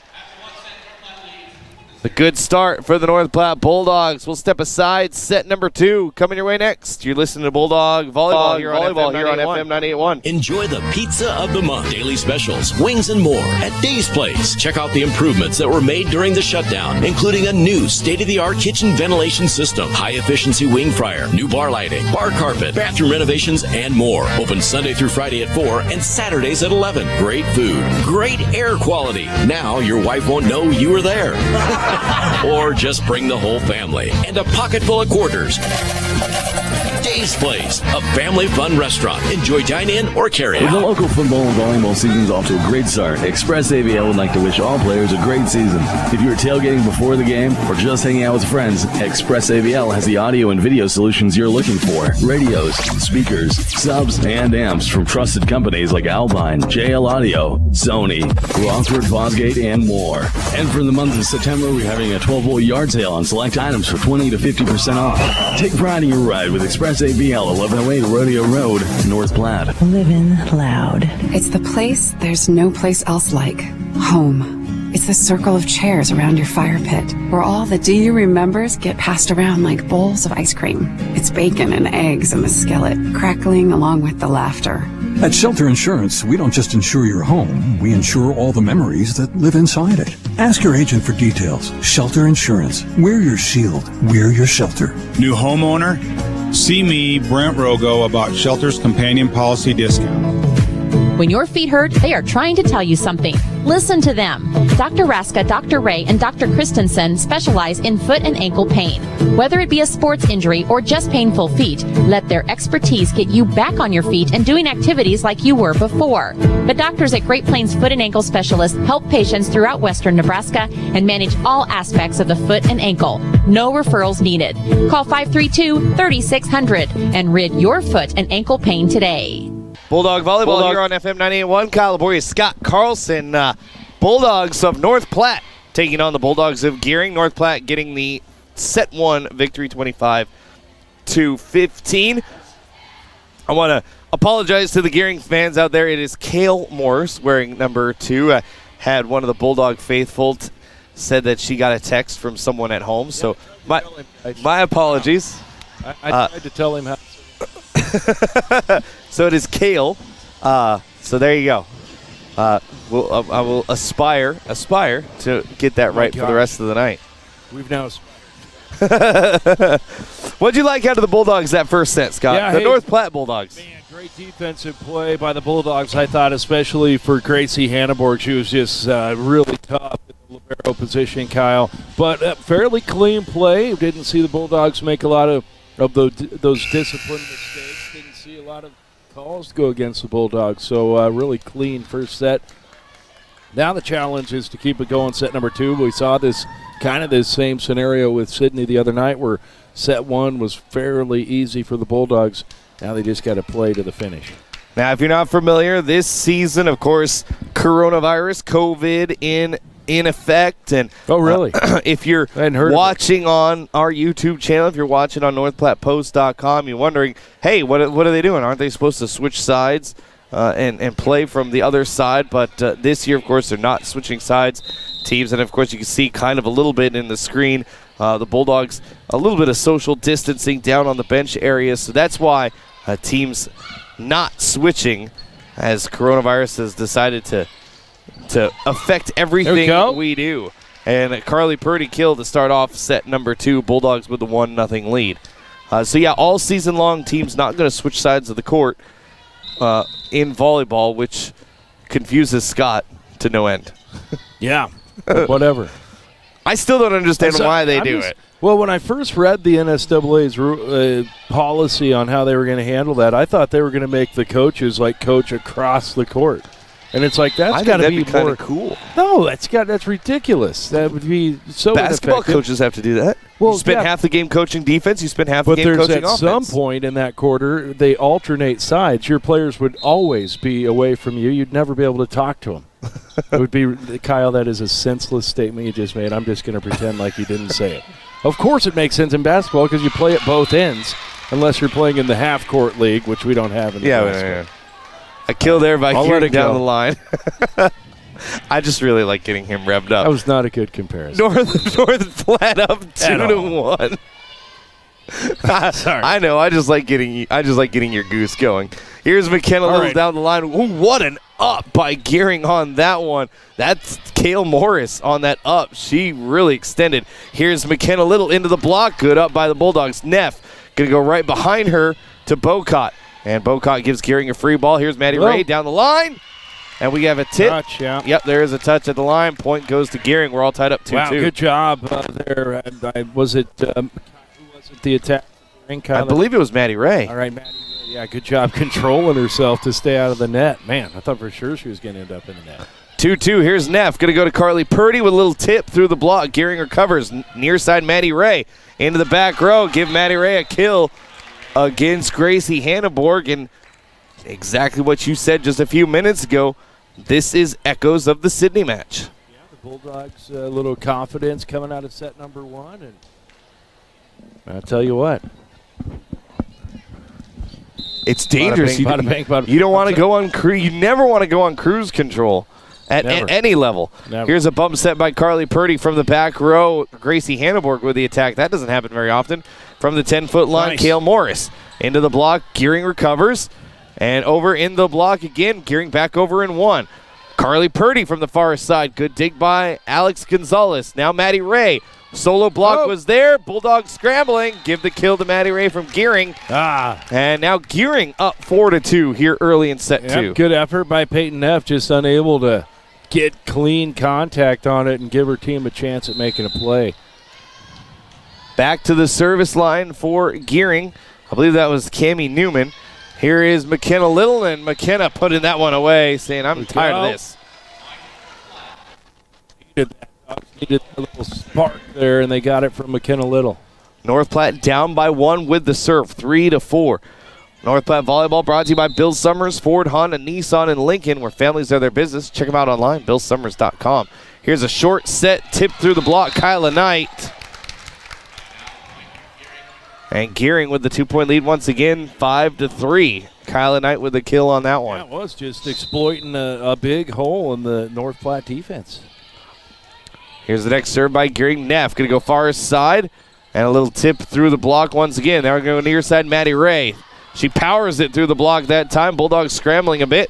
S2: A good start for the North Platte Bulldogs. We'll step aside. Set number 2 coming your way next. You're listening to Bulldog Volleyball here on FM 98.1.
S5: Enjoy the pizza of the month, daily specials, wings, and more at Dave's Place. Check out the improvements that were made during the shutdown, including a new state-of-the-art kitchen ventilation system, high-efficiency wing fryer, new bar lighting, bar carpet, bathroom renovations, and more. Open Sunday through Friday at 4 and Saturdays at 11. Great food, great air quality. Now your wife won't know you were there. Or just bring the whole family and a pocket full of quarters. Dave's Place, a family fun restaurant. Enjoy dine-in or carry
S7: With
S5: out.
S7: the local football and volleyball season's off to a great start, Express AVL would like to wish all players a great season. If you are tailgating before the game or just hanging out with friends, Express AVL has the audio and video solutions you're looking for. Radios, speakers, subs, and amps from trusted companies like Alpine, JL Audio, Sony, Rockford, Fosgate, and more. And for the month of September, we're having a 12-volt yard sale on select items for 20 to 50% off. Take pride in your ride with Express AVL, 1108 Rodeo Road, North Platte.
S19: Living loud. It's the place there's no place else like. Home. It's the circle of chairs around your fire pit, where all the do you remembers get passed around like bowls of ice cream. It's bacon and eggs in the skillet, crackling along with the laughter.
S14: At Shelter Insurance, we don't just insure your home, we insure all the memories that live inside it. Ask your agent for details. Shelter Insurance. We're your shield. We're your shelter.
S20: New homeowner? See me, Brent Rogo, about Shelter's companion policy discount.
S6: When your feet hurt, they are trying to tell you something. Listen to them. Dr. Raska, Dr. Ray, and Dr. Christensen specialize in foot and ankle pain. Whether it be a sports injury or just painful feet, let their expertise get you back on your feet and doing activities like you were before. The doctors at Great Plains Foot and Ankle Specialists help patients throughout western Nebraska and manage all aspects of the foot and ankle. No referrals needed. Call 532-3600 and rid your foot and ankle pain today.
S2: Bulldog Volleyball here on FM 98.1. Kyle Laboria, Scott Carlson. Bulldogs of North Platte taking on the Bulldogs of Gering. North Platte getting the set 1 victory, 25-15. I want to apologize to the Gering fans out there. It is Kale Morse wearing number 2. Had one of the Bulldog faithful said that she got a text from someone at home. So my apologies.
S3: I tried to tell him how.
S2: So it is Kale. So there you go. I will aspire to get that right for the rest of the night.
S3: We've now.
S2: What'd you like out of the Bulldogs that first set, Scott?
S3: Yeah,
S2: the North Platte Bulldogs.
S3: Man, great defensive play by the Bulldogs, I thought, especially for Gracie Hannenborg. She was just really tough in the libero position, Kyle. But fairly clean play. Didn't see the Bulldogs make a lot of those disciplined mistakes. Didn't see a lot of calls go against the Bulldogs. So really clean first set. Now the challenge is to keep it going. Set number 2. We saw this same scenario with Sydney the other night where set 1 was fairly easy for the Bulldogs. Now they just got to play to the finish.
S2: Now, if you're not familiar, this season, of course, coronavirus, COVID in effect. And
S3: oh, really?
S2: If you're watching on our YouTube channel, if you're watching on NorthPlattePost.com, you're wondering, hey, what are they doing? Aren't they supposed to switch sides and play from the other side? But this year, of course, they're not switching sides. Teams, and of course, you can see kind of a little bit in the screen, the Bulldogs, a little bit of social distancing down on the bench area. So that's why teams not switching, as coronavirus has decided to affect everything we do. And Carly Purdy killed to start off set number 2. Bulldogs with the 1-0 lead. So yeah, all season long, teams not going to switch sides of the court in volleyball, which confuses Scott to no end.
S3: Yeah, whatever.
S2: I still don't understand why they do it.
S3: Well, when I first read the NSAA's policy on how they were going to handle that, I thought they were going to make the coaches coach across the court. And it's that's got to be
S2: kind
S3: more
S2: of cool.
S3: No, that's ridiculous. That would be so
S2: Basketball
S3: ineffective.
S2: coaches have to do that.
S3: Well,
S2: you spend half the game coaching defense, you spend half the
S3: but
S2: game
S3: there's
S2: coaching
S3: at
S2: offense.
S3: some point in that quarter, they alternate sides. Your players would always be away from you. You'd never be able to talk to them. It would be, Kyle, that is a senseless statement you just made. I'm just going to pretend like you didn't say it. Of course it makes sense in basketball because you play at both ends, unless you're playing in the half-court league, which we don't have in the basketball.
S2: Yeah. A kill there by
S3: I'll let
S2: Gering
S3: it
S2: down
S3: go.
S2: the line. I just really like getting him revved up.
S3: That was not a good comparison.
S2: North Platte up 2-1.
S3: Sorry.
S2: I know. I just like getting your goose going. Here's McKenna Little down the line. Ooh, what an up by Gering on that one. That's Kale Morris on that up. She really extended. Here's McKenna Little into the block. Good up by the Bulldogs. Neff going to go right behind her to Bocott. And Bocott gives Gering a free ball. Here's Maddie Ray down the line. And we have a tip.
S3: Touch, yeah.
S2: Yep, there is a touch at the line. Point goes to Gering. We're all tied up 2-2.
S3: Wow, good job there. Was it the attack?
S2: I believe it was Maddie Ray.
S3: All right, Maddie Ray. Yeah, good job controlling herself to stay out of the net. Man, I thought for sure she was going to end up in the net.
S2: 2-2. Here's Neff. Going to go to Carly Purdy with a little tip through the block. Gering recovers. Near side, Maddie Ray. Into the back row. Give Maddie Ray a kill against Gracie Hanneborg. And exactly what you said just a few minutes ago, this is echoes of the Sydney match.
S3: Yeah, the Bulldogs a little confidence coming out of set number 1. And I'll tell you what.
S2: It's dangerous.
S3: Bada bing, bada bing.
S2: You don't want to go on you never want to go on cruise control at any level.
S3: Never.
S2: Here's a bump set by Carly Purdy from the back row. Gracie Hanneborg with the attack. That doesn't happen very often. From the 10-foot line,
S3: Nice.
S2: Kale Morris into the block. Gering recovers. And over in the block again. Gering back over in 1. Carly Purdy from the far side. Good dig by Alex Gonzalez. Now Maddie Ray. Solo block was there. Bulldogs scrambling. Give the kill to Maddie Ray from Gering. And now Gering up 4-2 here early in set 2.
S3: Good effort by Peyton Neff, just unable to get clean contact on it and give her team a chance at making a play.
S2: Back to the service line for Gering. I believe that was Cammie Newman. Here is McKenna Little, and McKenna putting that one away, saying, I'm tired of this.
S3: Needed a little spark there, and they got it from McKenna Little.
S2: North Platte down by 1 with the serve, 3-4. North Platte Volleyball brought to you by Bill Summers, Ford, Honda, Nissan, and Lincoln, where families are their business. Check them out online, BillSummers.com. Here's a short set tip through the block, Kyla Knight. And Gering with the 2-point lead once again, 5-3. Kyla Knight with the kill on that one.
S3: Yeah, it was just exploiting a big hole in the North Platte defense.
S2: Here's the next serve by Gering. Neff going to go far side. And a little tip through the block once again. Now we're going near side, Maddie Ray. She powers it through the block that time. Bulldogs scrambling a bit.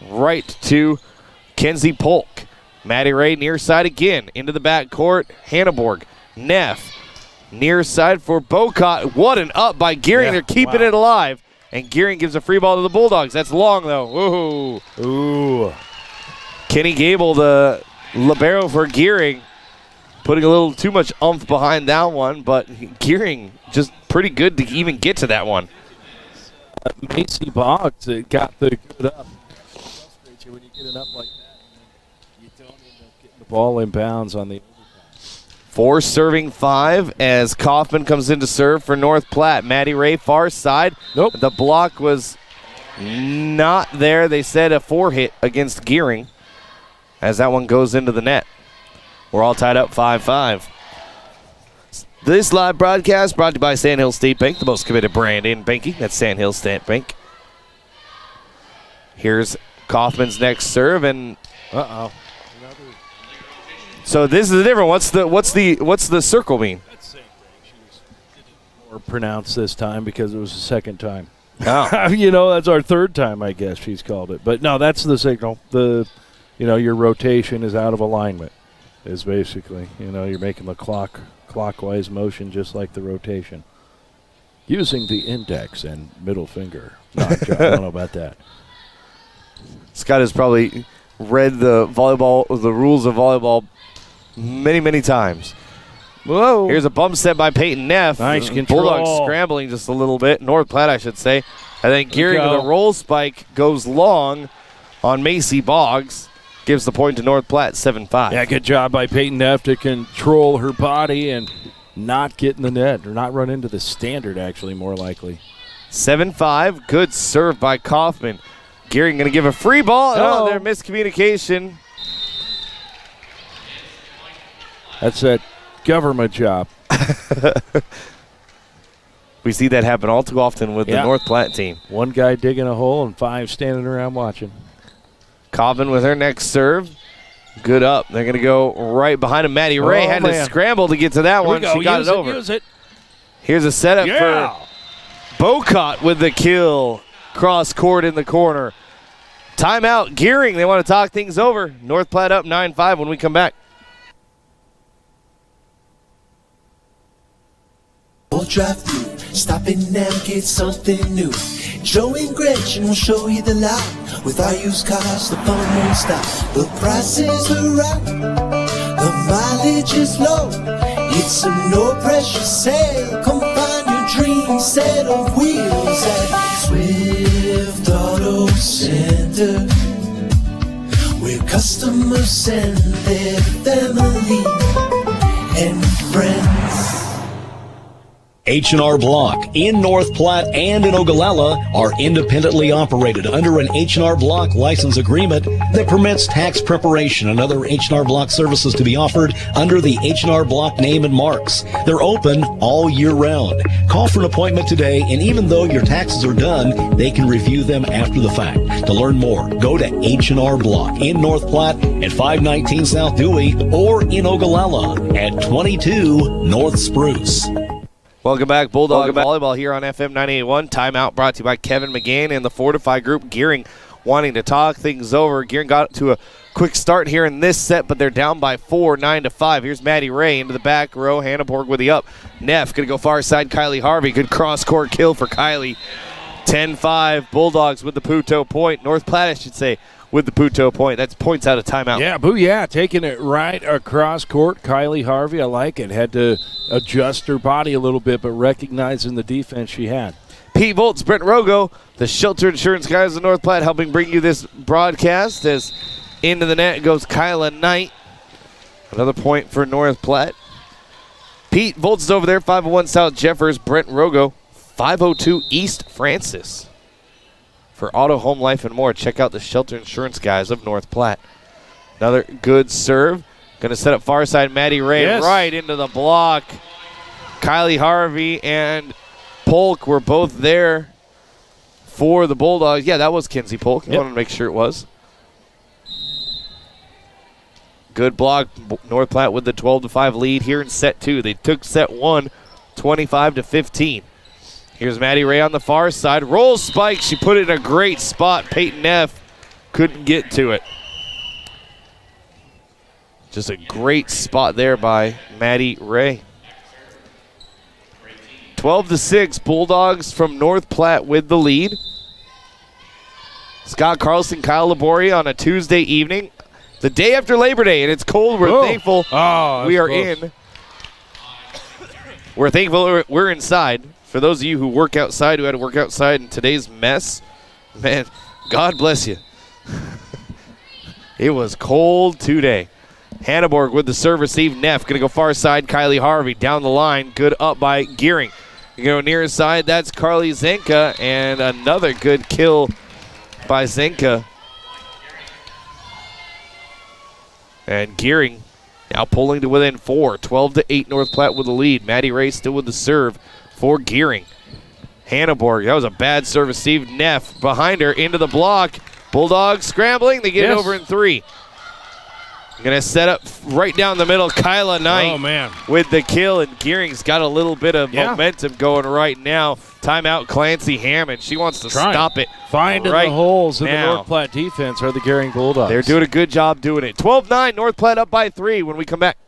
S2: Right to Kenzie Polk. Maddie Ray near side again. Into the back court. Hanneborg. Neff. Near side for Bocott. What an up by Gering. They're keeping it alive. And Gering gives a free ball to the Bulldogs. That's long, though.
S3: Ooh.
S2: Kenny Gable, the libero for Gering, putting a little too much oomph behind that one, but Gering just pretty good to even get to that one.
S3: Macy Boggs got the good up. It frustrates you when you get an up like that. You don't end up getting the ball in bounds on the overtime.
S2: 4 serving 5 as Kaufman comes in to serve for North Platte. Maddie Ray far side.
S3: Nope.
S2: The block was not there. They said a 4 hit against Gering as that one goes into the net. We're all tied up 5-5. This live broadcast brought to you by Sandhill State Bank, the most committed brand in banking. That's Sandhill State Bank. Here's Kaufman's next serve, and so this is a different. What's the circle mean?
S3: More pronounced this time because it was the second time.
S2: Oh.
S3: That's our third time, I guess she's called it. But no, that's the signal. Your rotation is out of alignment. Is basically, you're making the clockwise motion just like the rotation. Using the index and middle finger. I don't know about that.
S2: Scott has probably read the rules of volleyball many, many times.
S3: Whoa.
S2: Here's a bump set by Peyton Neff.
S3: Nice control.
S2: Bulldogs scrambling just a little bit. North Platte, I should say. And then Gering with a roll spike goes long on Macy Boggs. Gives the point to North Platte, 7-5.
S3: Yeah, good job by Peyton Neff to control her body and not get in the net, or not run into the standard, actually, more likely.
S2: 7-5. Good serve by Kaufman. Gering going to give a free ball. Oh, their miscommunication.
S3: That's that government job.
S2: We see that happen all too often with the North Platte team.
S3: One guy digging a hole and 5 standing around watching.
S2: Kaufman with her next serve. Good up. They're going to go right behind him. Maddie Ray had to scramble to get to that one. She got it over.
S3: Use it.
S2: Here's a setup for Bocott with the kill. Cross court in the corner. Timeout. Gering. They want to talk things over. North Platte up 9-5 when we come back.
S10: We'll drive through, stop in and get something new. Joe and Gretchen will show you the lot. With our used cars, the fun won't stop. The prices are right, the mileage is low. It's a no-pressure sale. Come find your dream set of wheels at Swift Auto Center, where customers send their family and friends.
S16: H&R Block in North Platte and in Ogallala are independently operated under an H&R Block license agreement that permits tax preparation and other H&R Block services to be offered under the H&R Block name and marks. They're open all year round. Call for an appointment today, and even though your taxes are done, they can review them after the fact. To learn more, go to H&R Block in North Platte at 519 South Dewey or in Ogallala at 22 North Spruce.
S2: Welcome back, Bulldog Volleyball here on FM 98.1. Timeout brought to you by Kevin McGann and the Fortify Group. Gering wanting to talk things over. Gering got to a quick start here in this set, but they're down by 4, 9-5. Here's Maddie Ray into the back row. Hannaborg with the up. Neff going to go far side. Kylie Harvey. Good cross-court kill for Kylie. 10-5. Bulldogs with the Puto point. North Platte, I should say, with the Puto point. That's points out of timeout.
S3: Yeah, booyah, taking it right across court. Kylie Harvey, I like it. Had to adjust her body a little bit, but recognizing the defense she had.
S2: Pete Volts, Brent Rogo, the Shelter Insurance guys of North Platte helping bring you this broadcast as into the net goes Kyla Knight. Another point for North Platte. Pete Volts is over there, 501 South Jeffers. Brent Rogo, 502 East Francis. For auto, home, life, and more, check out the Shelter Insurance guys of North Platte. Another good serve. Going to set up far side Maddie Ray right into the block. Kylie Harvey and Polk were both there for the Bulldogs. Yeah, that was Kinsey Polk. I wanted to make sure it was. Good block. North Platte with the 12-5 lead here in set 2. They took set 1, 25-15. Here's Maddie Ray on the far side. Roll spike. She put it in a great spot. Peyton Neff couldn't get to it. Just a great spot there by Maddie Ray. 12-6. Bulldogs from North Platte with the lead. Scott Carlson, Kyle Labori on a Tuesday evening. The day after Labor Day, and it's cold. We're thankful we are in. We're thankful we're inside. For those of you who work outside, who had to work outside in today's mess, man, God bless you. It was cold today. Hannaborg with the serve receive. Neff going to go far side. Kylie Harvey down the line. Good up by Gering. You go near side. That's Carly Zenka, and another good kill by Zenka. And Gering now pulling to within 4. 12-8 North Platte with the lead. Maddie Ray still with the serve for Gering. Hannaborg, that was a bad serve received. Neff behind her into the block. Bulldogs scrambling. They get it over in 3. Going to set up right down the middle. Kyla Knight with the kill, and Gering's got a little bit of momentum going right now. Timeout Clancy Hammond. She wants to stop it.
S3: Finding the holes in the North Platte defense are the Gering Bulldogs.
S2: They're doing a good job doing it. 12-9, North Platte up by 3 when we come back.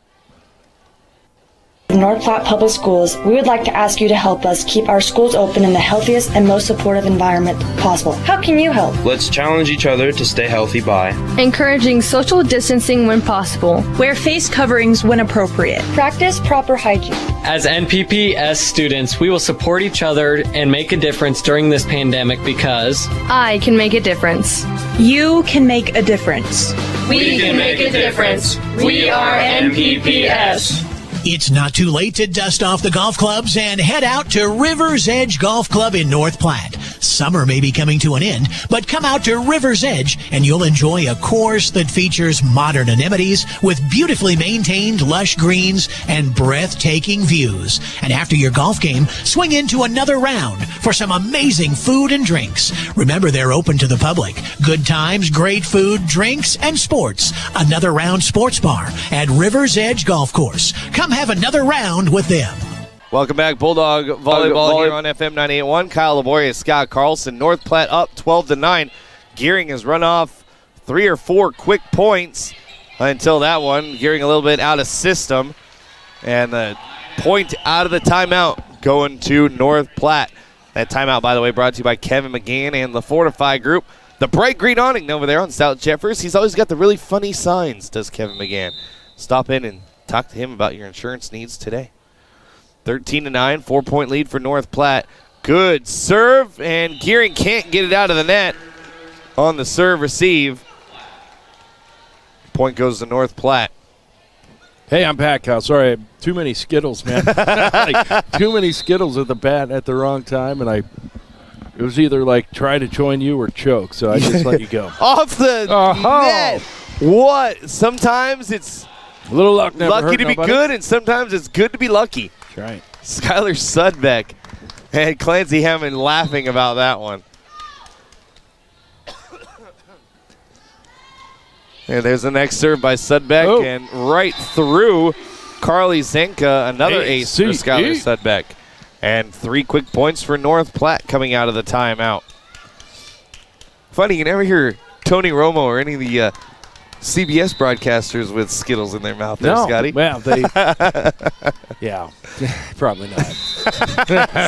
S21: North Platte Public Schools, we would like to ask you to help us keep our schools open in the healthiest and most supportive environment possible. How can you help?
S22: Let's challenge each other to stay healthy by
S23: encouraging social distancing when possible.
S24: Wear face coverings when appropriate.
S21: Practice proper hygiene.
S25: As NPPS students, we will support each other and make a difference during this pandemic because
S23: I can make a difference.
S24: You can make a difference.
S23: We can make a difference. We are NPPS.
S8: It's not too late to dust off the golf clubs and head out to River's Edge Golf Club in North Platte. Summer may be coming to an end, but come out to River's Edge and you'll enjoy a course that features modern amenities with beautifully maintained lush greens and breathtaking views. And after your golf game, swing into another round for some amazing food and drinks. Remember, they're open to the public. Good times, great food, drinks, and sports. Another Round Sports Bar at River's Edge Golf Course. Come have another round with them.
S2: Welcome back, Bulldog Volleyball here on FM 98.1. Kyle Laborious, Scott Carlson. North Platte up 12-9. Gering has run off 3 or 4 quick points until that one. Gering a little bit out of system. And the point out of the timeout going to North Platte. That timeout, by the way, brought to you by Kevin McGann and the Fortify Group. The bright green awning over there on South Jeffers. He's always got the really funny signs, does Kevin McGann. Stop in and talk to him about your insurance needs today. 13-9, 4-point lead for North Platte. Good serve, and Gering can't get it out of the net on the serve receive. Point goes to North Platte.
S3: Hey, I'm back, Kyle. Sorry, too many Skittles, man. Too many Skittles at the bat at the wrong time, and it was either like try to join you or choke, so I just let you go.
S2: Off the net. What? Sometimes it's
S3: a little luck never
S2: lucky
S3: hurt
S2: to be
S3: nobody.
S2: good, and sometimes it's good to be lucky.
S3: That's right.
S2: Skylar Sudbeck and Clancy Hammond laughing about that one. And there's the next serve by Sudbeck, and right through Carly Zenka, another ace for Skylar Sudbeck. And 3 quick points for North Platte coming out of the timeout. Funny, you never hear Tony Romo or any of the CBS broadcasters with Skittles in their mouth there, Scotty.
S3: Well, yeah, probably not.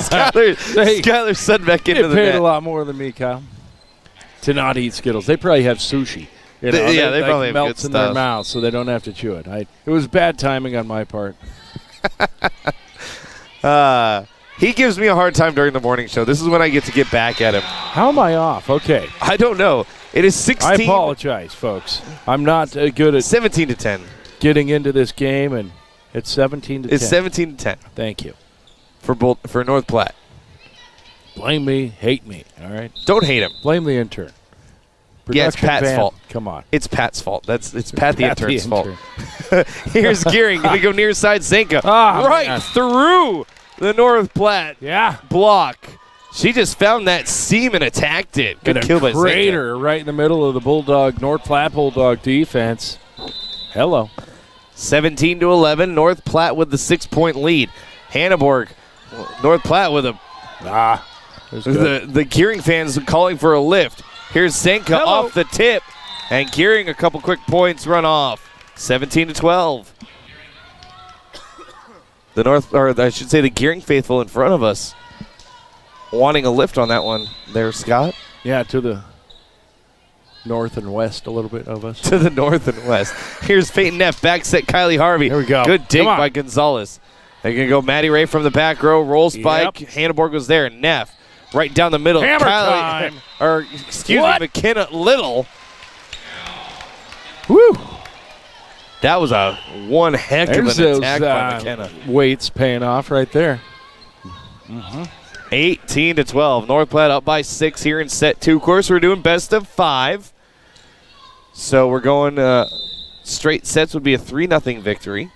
S2: Skylar Sudbeck into the
S3: They paid
S2: net.
S3: a lot more than me, Kyle, to not eat Skittles. They probably have sushi. You know,
S2: they probably have
S3: melts
S2: good
S3: in their
S2: stuff.
S3: mouth, so they don't have to chew it. It was bad timing on my part.
S2: He gives me a hard time during the morning show. This is when I get to get back at him.
S3: How am I off? Okay.
S2: I don't know. It is 16.
S3: I apologize, folks. I'm not good at
S2: 17-10
S3: getting into this game, and it's 17-10.
S2: It's 17-10.
S3: Thank you.
S2: For North Platte.
S3: Blame me, hate me, all right?
S2: Don't hate him.
S3: Blame the intern.
S2: Yeah, it's Pat's fault.
S3: Come on.
S2: It's Pat's fault. It's Pat the intern's fault.
S3: Intern.
S2: Here's Gering. Going to go near side Zenka.
S3: Man.
S2: Through the North Platte block. She just found that seam and attacked it. Good kill by Zenka.
S3: Crater right in the middle of the North Platte Bulldog defense. Hello.
S2: 17-11. North Platte with the 6-point lead. Hanneborg. North Platte with a... The Gering fans calling for a lift. Here's Zenka off the tip. And Gering, a couple quick points run off. 17-12. The Gering faithful in front of us wanting a lift on that one there, Scott.
S3: Yeah, to the north and west a little bit of us.
S2: To the north and west. Here's Peyton Neff, back set Kylie Harvey.
S3: There we go.
S2: Good dig by Gonzalez. They're going to go Maddie Ray from the back row, roll spike. Yep. Hanneborg was there. Neff right down the middle.
S3: Hammer time.
S2: McKenna Little.
S3: Woo.
S2: That was one heck of an attack by McKenna.
S3: Weights paying off right there.
S2: 18-12. North Platte up by 6 here in set 2. Of course, we're doing best of 5. So we're going straight sets would be a 3-0 victory.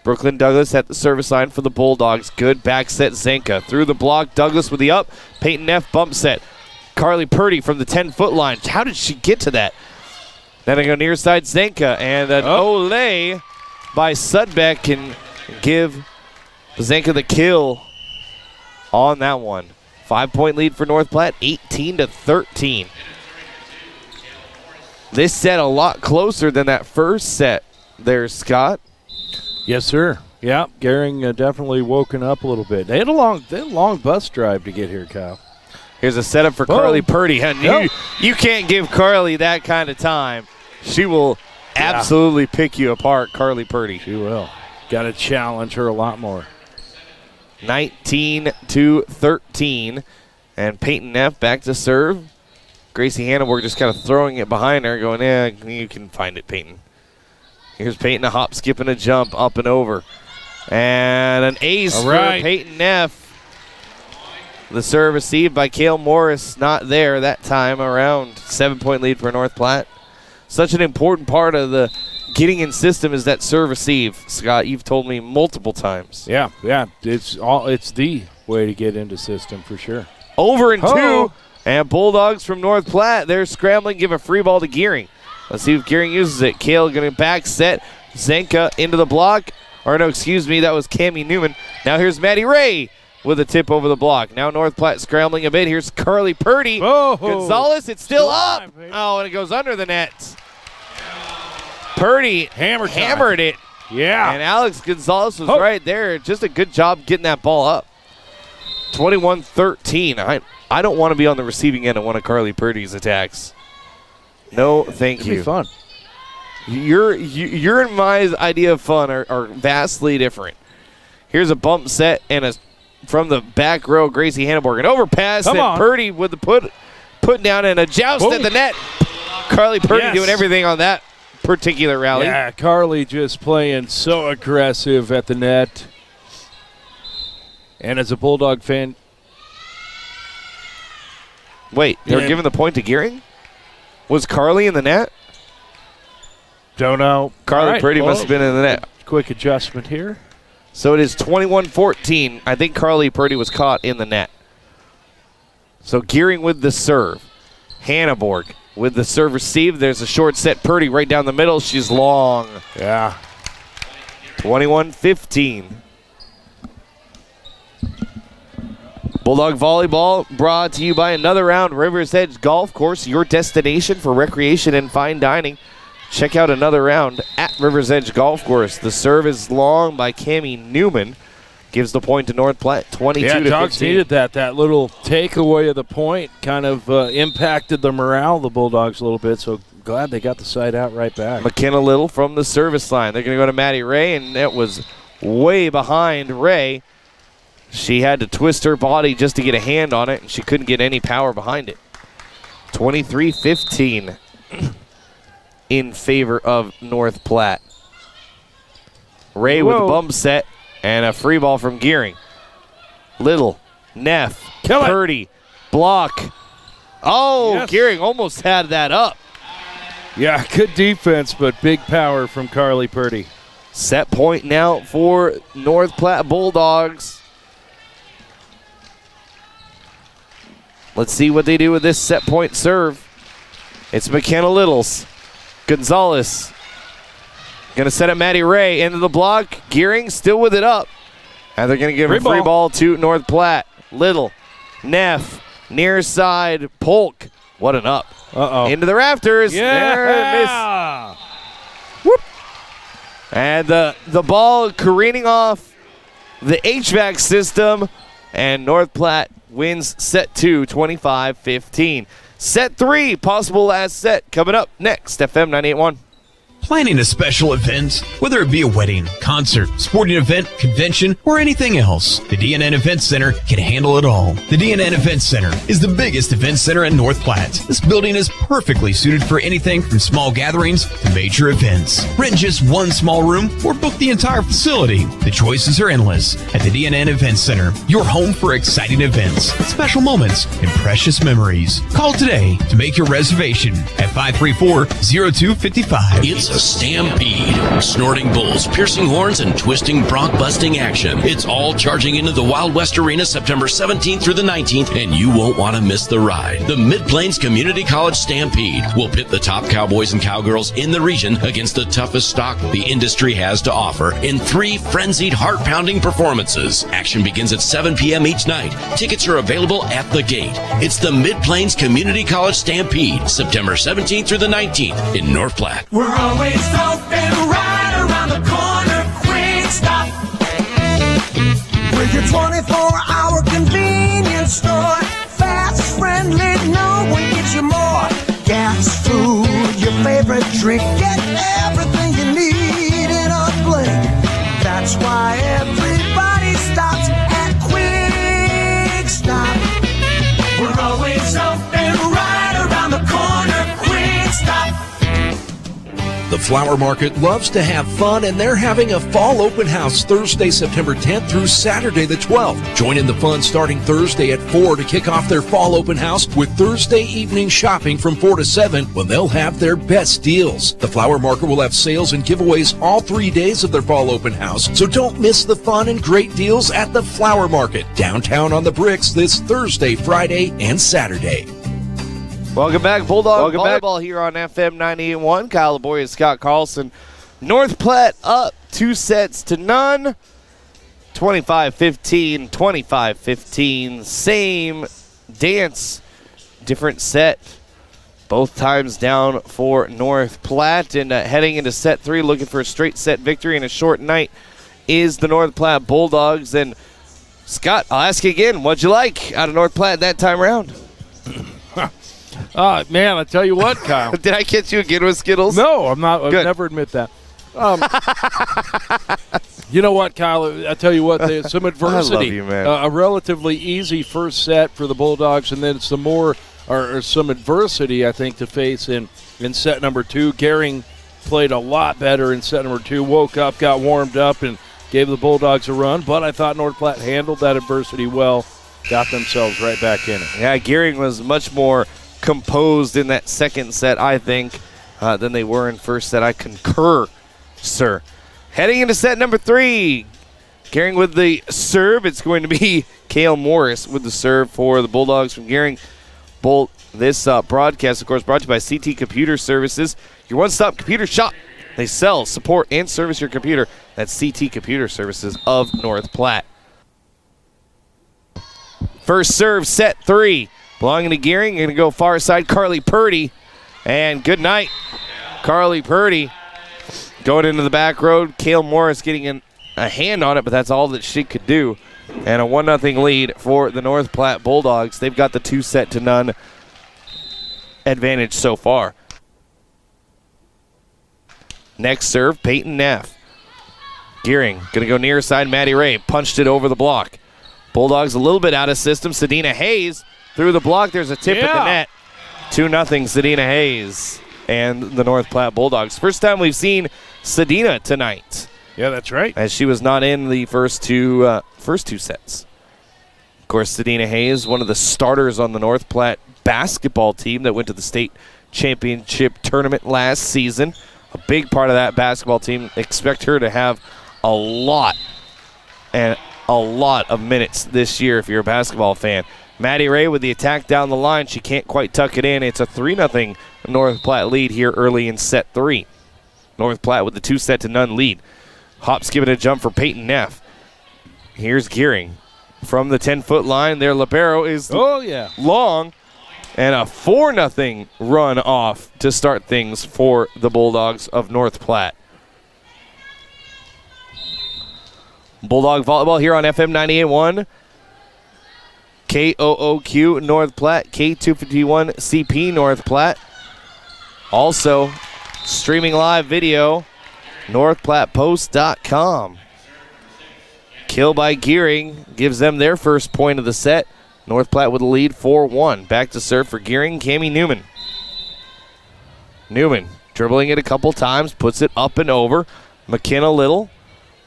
S2: Brooklyn Douglas at the service line for the Bulldogs. Good back set Zenka. Through the block, Douglas with the up. Peyton Neff bump set. Carly Purdy from the 10-foot line. How did she get to that? Then I go near side Zenka. And an Olay by Sudbeck can give Zenka the kill on that one. 5-point lead for North Platte, 18-13. This set a lot closer than that first set there, Scott.
S3: Yes, sir. Yeah, Gering definitely woken up a little bit. They had a long bus drive to get here, Kyle.
S2: Here's a setup for Carly Purdy. You can't give Carly that kind of time. She will absolutely pick you apart, Carly Purdy.
S3: She will. Got to challenge her a lot more.
S2: 19-13. And Peyton Neff back to serve. Gracie Hannibal just kind of throwing it behind her, going, you can find it, Peyton. Here's Peyton, a hop, skip, and a jump, up and over. And an ace for Peyton Neff. The serve received by Cale Morris, not there that time around. 7-point lead for North Platte. Such an important part of the getting in system is that serve receive. Scott, you've told me multiple times.
S3: Yeah, it's the way to get into system for sure.
S2: Over and 2, and Bulldogs from North Platte, they're scrambling, give a free ball to Gering. Let's see if Gering uses it. Cale going to back set. Zenka into the block. Or no, excuse me, that was Cammie Newman. Now here's Maddie Ray with a tip over the block. Now North Platte scrambling a bit. Here's Carly Purdy. Gonzalez, it's still up. And it goes under the net. Purdy hammered it.
S3: Yeah.
S2: And Alex Gonzalez was right there. Just a good job getting that ball up. 21-13. I don't want to be on the receiving end of one of Carly Purdy's attacks. No, thank you.
S3: It'd be fun.
S2: Your and my idea of fun are vastly different. Here's a bump set and from the back row, Gracie Hannibal, an overpass. And Purdy with the put down and a joust at the net. Carly Purdy doing everything on that particular rally.
S3: Yeah, Carly just playing so aggressive at the net. And as a Bulldog fan.
S2: Wait, they're giving the point to Gering? Was Carly in the net?
S3: Don't know.
S2: Carly Purdy must have been in the net.
S3: Quick adjustment here.
S2: So it is 21-14. I think Carly Purdy was caught in the net. So Gering with the serve. Hanneborg with the serve received. There's a short set. Purdy right down the middle. She's long.
S3: Yeah.
S2: 21-15. Bulldog Volleyball brought to you by Another Round Rivers Edge Golf Course, your destination for recreation and fine dining. Check out Another Round at Rivers Edge Golf Course. The serve is long by Cammie Newman. Gives the point to North Platte, 22-15.
S3: Dogs needed that. That little takeaway of the point kind of impacted the morale of the Bulldogs a little bit, so glad they got the side out right back.
S2: McKenna Little from the service line. They're going to go to Maddie Ray, and that was way behind Ray. She had to twist her body just to get a hand on it, and she couldn't get any power behind it. 23-15 in favor of North Platte. Ray with a bump set and a free ball from Gering. Little, Neff, Purdy, block. Oh, Gering almost had that up.
S3: Yeah, good defense, but big power from Carly Purdy.
S2: Set point now for North Platte Bulldogs. Let's see what they do with this set point serve. It's McKenna Littles. Gonzalez. Going to set up Maddie Ray into the block. Gering still with it up. And they're going to give a free ball to North Platte. Little. Neff. Near side. Polk. What an up. Into the rafters.
S3: Yeah.
S2: There, miss. Whoop. And the ball careening off the HVAC system. And North Platte wins set 2, 25-15. Set 3, possible last set, coming up next, FM 98.1.
S1: Planning a special event, whether it be a wedding, concert, sporting event, convention, or anything else, the DNN Event Center can handle it all. The DNN Event Center is the biggest event center in North Platte. This building is perfectly suited for anything from small gatherings to major events. Rent just one small room or book the entire facility. The choices are endless at the DNN Event Center, your home for exciting events, special moments, and precious memories. Call today to make your reservation at 534-0255.
S5: It's a stampede. Snorting bulls, piercing horns, and twisting bronc-busting action. It's all charging into the Wild West Arena September 17th through the 19th, and you won't want to miss the ride. The Mid-Plains Community College Stampede will pit the top cowboys and cowgirls in the region against the toughest stock the industry has to offer in 3 frenzied, heart-pounding performances. Action begins at 7 p.m. each night. Tickets are available at the gate. It's the Mid-Plains Community College Stampede, September 17th through the 19th in North Platte.
S10: We're always open right around the corner. Quick stop. 24-hour convenience store. Fast, friendly, no one gives you more. Gas, food, your favorite drink. Get everything you need in a blink. That's why everybody stops at Quick Stop. We're always open right around the corner. Quick Stop.
S16: The Flower Market loves to have fun, and they're having a fall open house Thursday, September 10th through Saturday the 12th. Join in the fun starting Thursday at 4 to kick off their fall open house with Thursday evening shopping from 4 to 7 when they'll have their best deals. The Flower Market will have sales and giveaways all 3 days of their fall open house, so don't miss the fun and great deals at the Flower Market, downtown on the Bricks this Thursday, Friday, and Saturday.
S2: Welcome back, Bulldog Volleyball here on FM 98.1. Kyle Laboria, Scott Carlson. North Platte up 2-0. 25-15, 25-15. Same dance, different set. Both times down for North Platte. And heading into set 3, looking for a straight set victory in a short night is the North Platte Bulldogs. And Scott, I'll ask you again, what'd you like out of North Platte that time around?
S3: Man, I tell you what, Kyle.
S2: Did I catch you again with Skittles?
S3: No, I'm not. I'd never admit that. You know what, Kyle? I tell you what, there's some adversity.
S2: I love you, man.
S3: A relatively easy first set for the Bulldogs, and then some more or some adversity, I think, to face in set number 2. Gering played a lot better in set number 2. Woke up, got warmed up, and gave the Bulldogs a run. But I thought North Platte handled that adversity well, got themselves right back in it.
S2: Yeah, Gering was much more composed in that second set, I think, than they were in first set. I concur, sir. Heading into set number 3, Gering with the serve. It's going to be Cale Morris with the serve for the Bulldogs from Gering. This broadcast, of course, brought to you by CT Computer Services, your one-stop computer shop. They sell, support, and service your computer. That's CT Computer Services of North Platte. First serve, set 3. Belonging to Gering, going to go far side, Carly Purdy. And good night, Carly Purdy. Going into the back road, Cale Morris getting a hand on it, but that's all that she could do. And a 1-0 lead for the North Platte Bulldogs. They've got the 2-0 advantage so far. Next serve, Peyton Neff. Gering going to go near side, Maddie Ray. Punched it over the block. Bulldogs a little bit out of system. Sedina Hayes through the block. There's a tip at the net. 2-0 Sedina Hayes and the North Platte Bulldogs. First time we've seen Sedina tonight.
S3: Yeah, that's right.
S2: As she was not in the first two sets. Of course, Sedina Hayes, one of the starters on the North Platte basketball team that went to the state championship tournament last season. A big part of that basketball team. Expect her to have a lot of minutes this year if you're a basketball fan. Maddie Ray with the attack down the line. She can't quite tuck it in. It's a 3-0 North Platte lead here early in set 3. North Platte with the 2-0 lead. Hop, skip, and a jump for Peyton Neff. Here's Gering. From the 10-foot line, their libero is long. And a 4-0 run off to start things for the Bulldogs of North Platte. Bulldog Volleyball here on FM 98.1. KOOQ North Platte, K251 CP North Platte. Also, streaming live video, NorthPlattePost.com. Kill by Gering gives them their first point of the set. North Platte with a lead 4-1. Back to serve for Gering, Cammie Newman. Newman dribbling it a couple times, puts it up and over. McKenna Little.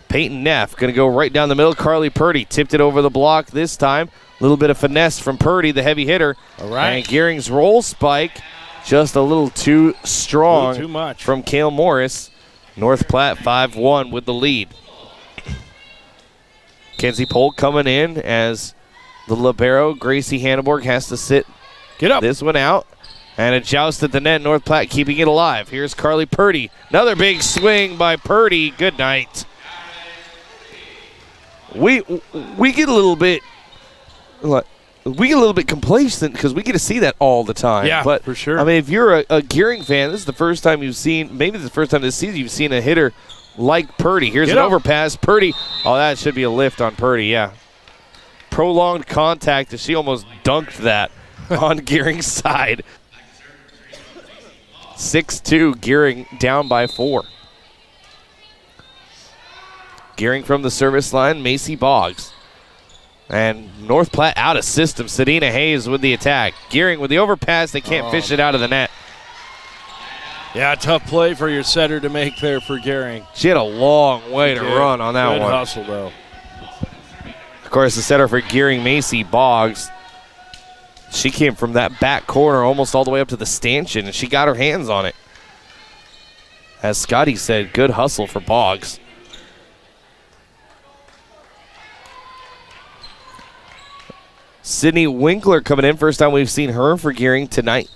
S2: Peyton Neff going to go right down the middle. Carly Purdy tipped it over the block this time. A little bit of finesse from Purdy, the heavy hitter.
S3: All right.
S2: And Gering's roll spike just a little too strong
S3: too much
S2: from Cale Morris. North Platte 5-1 with the lead. Kenzie Polk coming in as the libero. Gracie Hanneborg has to sit this one out. And a joust at the net. North Platte keeping it alive. Here's Carly Purdy. Another big swing by Purdy. Good night. We get a little bit complacent because we get to see that all the time.
S3: Yeah,
S2: but
S3: for sure.
S2: I mean, if you're a Gering fan, this is the first time you've seen, maybe the first time this season you've seen a hitter like Purdy. Here's an overpass. Purdy. Oh, that should be a lift on Purdy, yeah. prolonged contact as she almost dunked that on Gering's side. 6-2, Gering down by 4. Gering from the service line, Macy Boggs. And North Platte out of system. Sedina Hayes with the attack. Gering with the overpass. They can't fish it out of the net.
S3: Yeah, tough play for your setter to make there for Gering.
S2: She had a long way to run on that one.
S3: Good hustle, though.
S2: Of course, the setter for Gering, Macy Boggs. She came from that back corner almost all the way up to the stanchion, and she got her hands on it. As Scotty said, good hustle for Boggs. Sydney Winkler coming in. First time we've seen her for Gering tonight.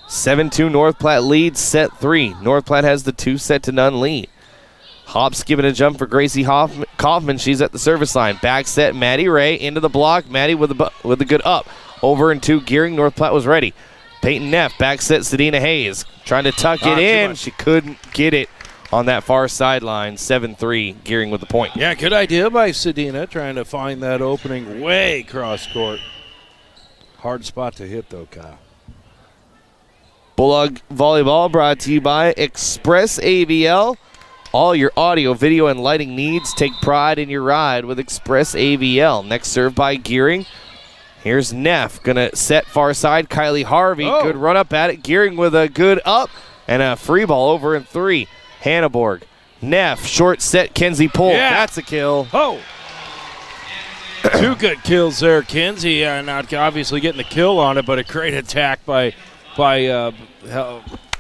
S2: 7-2 North Platte leads set 3. North Platte has the 2-0 lead. Hops giving a jump for Gracie Kaufman. She's at the service line. Back set, Maddie Ray into the block. Maddie with a good up. Over and 2, Gering. North Platte was ready. Peyton Neff, back set, Sedina Hayes. Trying to tuck it in. She couldn't get it on that far sideline. 7-3, Gering with the point.
S3: Yeah, good idea by Sedina, trying to find that opening way cross court. Hard spot to hit, though, Kyle.
S2: Bulldog Volleyball brought to you by Express AVL. All your audio, video, and lighting needs. Take pride in your ride with Express AVL. Next serve by Gering. Here's Neff. Going to set far side. Kylie Harvey. Good run up at it. Gering with a good up. And a free ball over in 3. Hanneborg. Neff. Short set. Kenzie Pohl.
S3: Yeah.
S2: That's a kill.
S3: Oh. 2 good kills there. Kenzie not obviously getting the kill on it, but a great attack by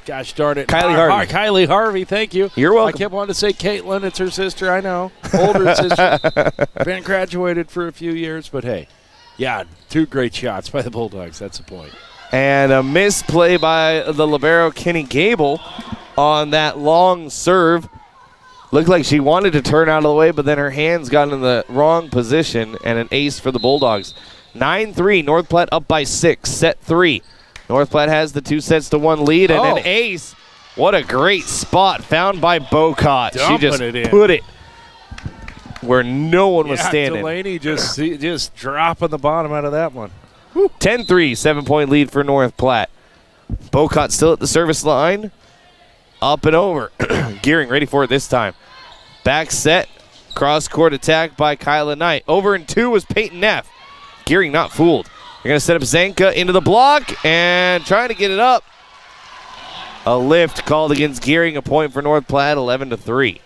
S3: gosh darn it.
S2: Kylie Harvey.
S3: Kylie Harvey, thank you.
S2: You're welcome.
S3: I kept wanting to say Caitlin. It's her sister, I know. Older sister. Been graduated for a few years, but hey. Yeah, 2 great shots by the Bulldogs. That's the point.
S2: And a misplay by the libero, Kenny Gable, on that long serve. Looked like she wanted to turn out of the way, but then her hands got in the wrong position, and an ace for the Bulldogs. 9-3, North Platte up by 6, set 3. North Platte has the 2-1 lead, and an ace. What a great spot found by Bocott. She just put it where no one was standing.
S3: Delaney just dropping the bottom out of that one.
S2: 10-3, 7-point lead for North Platte. Bocott still at the service line. Up and over. Gering ready for it this time. Back set. Cross-court attack by Kyla Knight. Over and 2 was Peyton Neff. Gering not fooled. They're going to set up Zanka into the block and trying to get it up. A lift called against Gering. A point for North Platte, 11-3.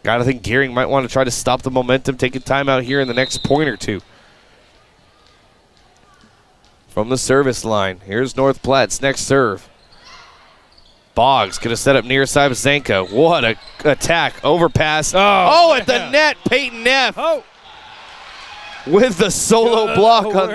S2: Gotta think Gering might want to try to stop the momentum, take a timeout here in the next point or 2. From the service line, here's North Platte's next serve. Boggs going to set up near side of Zanka. What a attack. Overpass. At the net, Peyton Neff. With the solo block on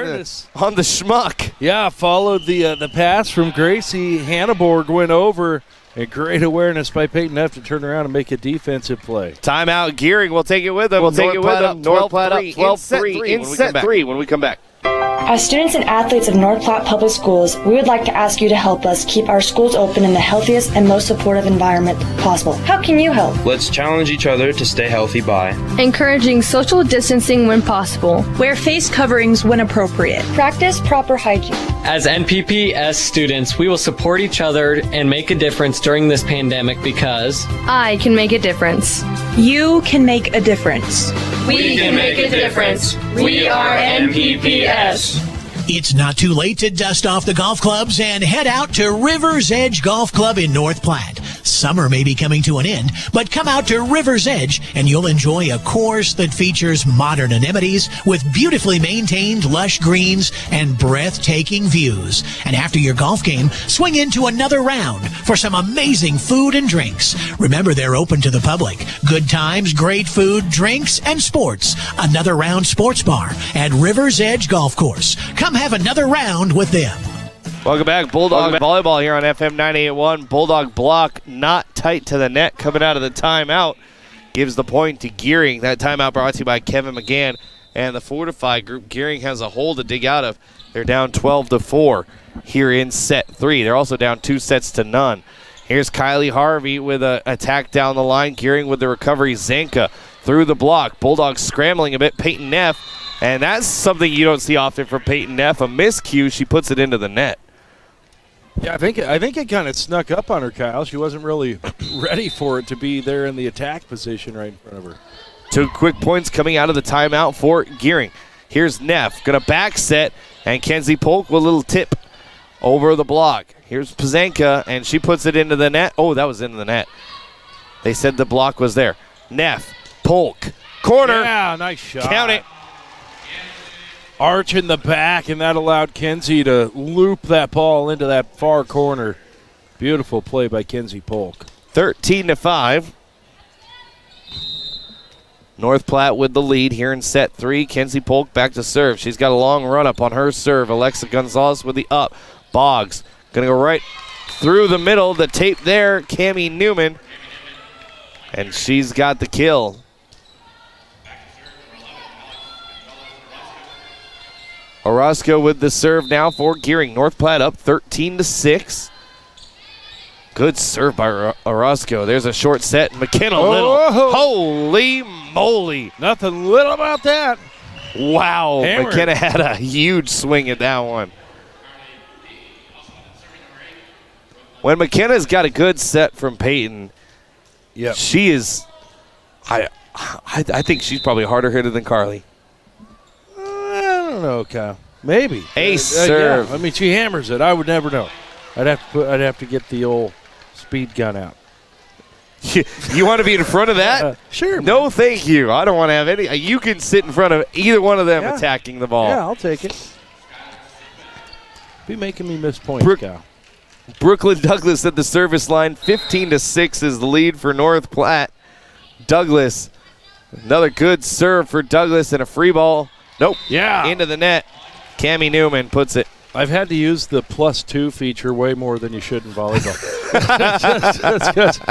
S2: the schmuck.
S3: Yeah, followed the pass from Gracie. Hanneborg went over. A great awareness by Peyton Neff to turn around and make a defensive play.
S2: Timeout, Gering. We'll take it with them. North Platte up 12-3 in set 3 when we come back.
S21: As students and athletes of North Platte Public Schools, we would like to ask you to help us keep our schools open in the healthiest and most supportive environment possible. How can you help?
S22: Let's challenge each other to stay healthy by
S24: Encouraging social distancing when possible. Wear face coverings when appropriate.
S21: Practice proper hygiene.
S25: As NPPS students, we will support each other and make a difference during this pandemic because
S24: I can make a difference. You can make a difference.
S23: We can make a difference. We are NPPS.
S8: It's not too late to dust off the golf clubs and head out to River's Edge Golf Club in North Platte. Summer may be coming to an end, but come out to River's Edge and you'll enjoy a course that features modern amenities with beautifully maintained lush greens and breathtaking views. And after your golf game, swing into another round for some amazing food and drinks. Remember, they're open to the public. Good times, great food, drinks, and sports. Another Round Sports Bar at River's Edge Golf Course. Come have another round with them.
S2: Welcome back. Bulldog Volleyball here on FM 98.1. Bulldog block not tight to the net coming out of the timeout. Gives the point to Gering. That timeout brought to you by Kevin McGann and the Fortify Group. Gering has a hole to dig out of. They're down 12-4 here in set 3. They're also down 2-0. Here's Kylie Harvey with an attack down the line. Gering with the recovery. Zanka through the block. Bulldogs scrambling a bit. Peyton Neff And that's something you don't see often from Peyton Neff. A miscue, she puts it into the net.
S3: Yeah, I think it kind of snuck up on her, Kyle. She wasn't really ready for it to be there in the attack position right in front of her.
S2: 2 quick points coming out of the timeout for Gering. Here's Neff, going to back set, and Kenzie Polk with a little tip over the block. Here's Pazanka, and she puts it into the net. Oh, that was into the net. They said the block was there. Neff, Polk, corner.
S3: Yeah, nice shot.
S2: Count it.
S3: Arch in the back, and that allowed Kenzie to loop that ball into that far corner. Beautiful play by Kenzie Polk.
S2: 13-5. North Platte with the lead here in set 3. Kenzie Polk back to serve. She's got a long run up on her serve. Alexa Gonzalez with the up. Boggs going to go right through the middle. The tape there, Cammie Newman. And she's got the kill. Orozco with the serve now for Gering. North Platte up 13-6. Good serve by Orozco. There's a short set. McKenna Little. Holy moly.
S3: Nothing little about that.
S2: Wow.
S3: Hammered.
S2: McKenna had a huge swing at that one. When McKenna's got a good set from Peyton, she is, I think she's probably a harder hitter than Carly.
S3: I don't know, Kyle. Maybe.
S2: Ace serve.
S3: Yeah. I mean, she hammers it. I would never know. I'd have to get the old speed gun out.
S2: You want to be in front of that?
S3: Sure.
S2: No, thank you. I don't want to have any. You can sit in front of either one of them attacking the ball.
S3: Yeah, I'll take it. Be making me miss points, Kyle.
S2: Brooklyn Douglas at the service line. 15-6 is the lead for North Platte. Douglas, another good serve for Douglas and a free ball. Nope.
S3: Yeah.
S2: Into the net. Cammie Newman puts it.
S3: I've had to use the +2 feature way more than you should in volleyball. just,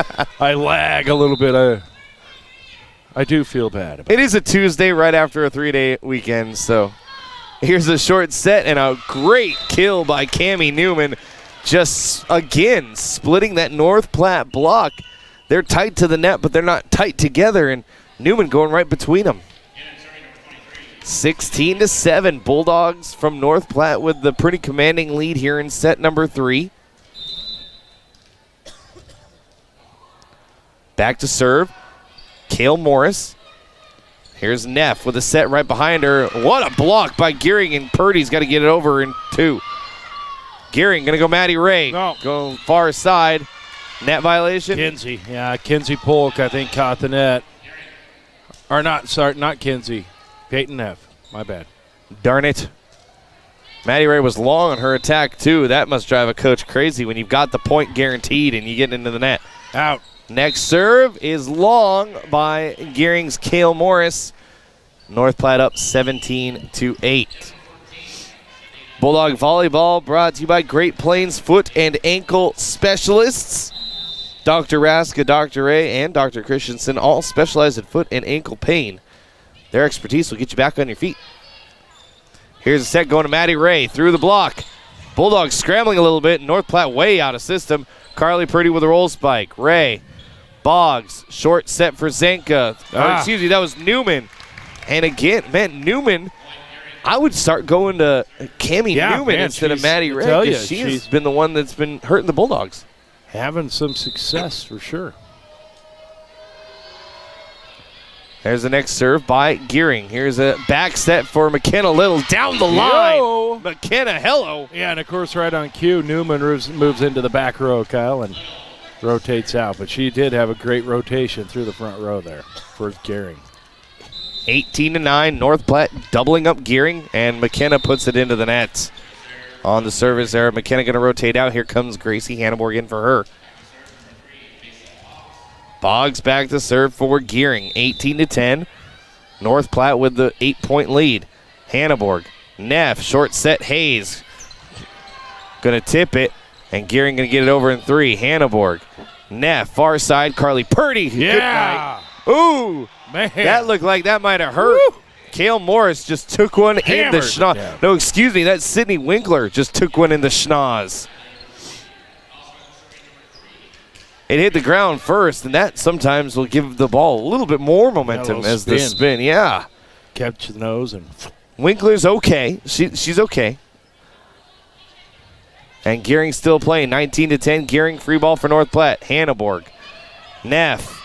S3: I lag a little bit. I do feel bad about
S2: it. Is a Tuesday right after a 3-day weekend, so here's a short set and a great kill by Cammie Newman. Just, again, splitting that North Platte block. They're tight to the net, but they're not tight together, and Newman going right between them. 16-7, Bulldogs from North Platte with the pretty commanding lead here in set number 3. Back to serve, Kale Morris. Here's Neff with a set right behind her. What a block by Gering, and Purdy's got to get it over in 2. Gering going to go Maddie Ray.
S3: No.
S2: Go far side. Net violation.
S3: Kenzie. Yeah, Kenzie Polk, I think, caught the net. Or not Kenzie. Peyton Neff. My bad.
S2: Darn it. Maddie Ray was long on her attack, too. That must drive a coach crazy when you've got the point guaranteed and you get into the net.
S3: Out.
S2: Next serve is long by Gering's Kale Morris. North Platte up 17-8. Bulldog Volleyball brought to you by Great Plains Foot and Ankle Specialists. Dr. Raska, Dr. Ray, and Dr. Christensen all specialize in foot and ankle pain. Their expertise will get you back on your feet. Here's a set going to Maddie Ray through the block. Bulldogs scrambling a little bit. North Platte way out of system. Carly Purdy with a roll spike. Ray. Boggs. Short set for Zanka. Excuse me, that was Newman. And again, man, Newman, I would start going to Cammie Newman instead of Maddie Ray, because she's been the one that's been hurting the Bulldogs.
S3: Having some success for sure.
S2: There's the next serve by Gering. Here's a back set for McKenna Little down the line.
S3: Yo.
S2: McKenna, hello.
S3: Yeah, and of course right on cue, Newman moves into the back row, Kyle, and rotates out. But she did have a great rotation through the front row there for Gering.
S2: 18-9, North Platte doubling up Gering, and McKenna puts it into the net. On the service there, McKenna going to rotate out. Here comes Gracie Hanneborg in for her. Boggs back to serve for Gering. 18-10. North Platte with the 8-point lead. Hanneborg. Neff. Short set. Hayes. Going to tip it. And Gering going to get it over in 3. Hanneborg. Neff. Far side. Carly Purdy.
S3: Yeah.
S2: Ooh.
S3: Man.
S2: That looked like that might have hurt. Woo. Kale Morris just took one in the schnoz. Yeah. No, excuse me. That's Sydney Winkler just took one in the schnoz. It hit the ground first, and that sometimes will give the ball a little bit more momentum as the spin. Yeah.
S3: catch the nose and.
S2: Winkler's okay. She's okay. And Gering still playing. 19-10. Gering free ball for North Platte. Hanneborg. Neff.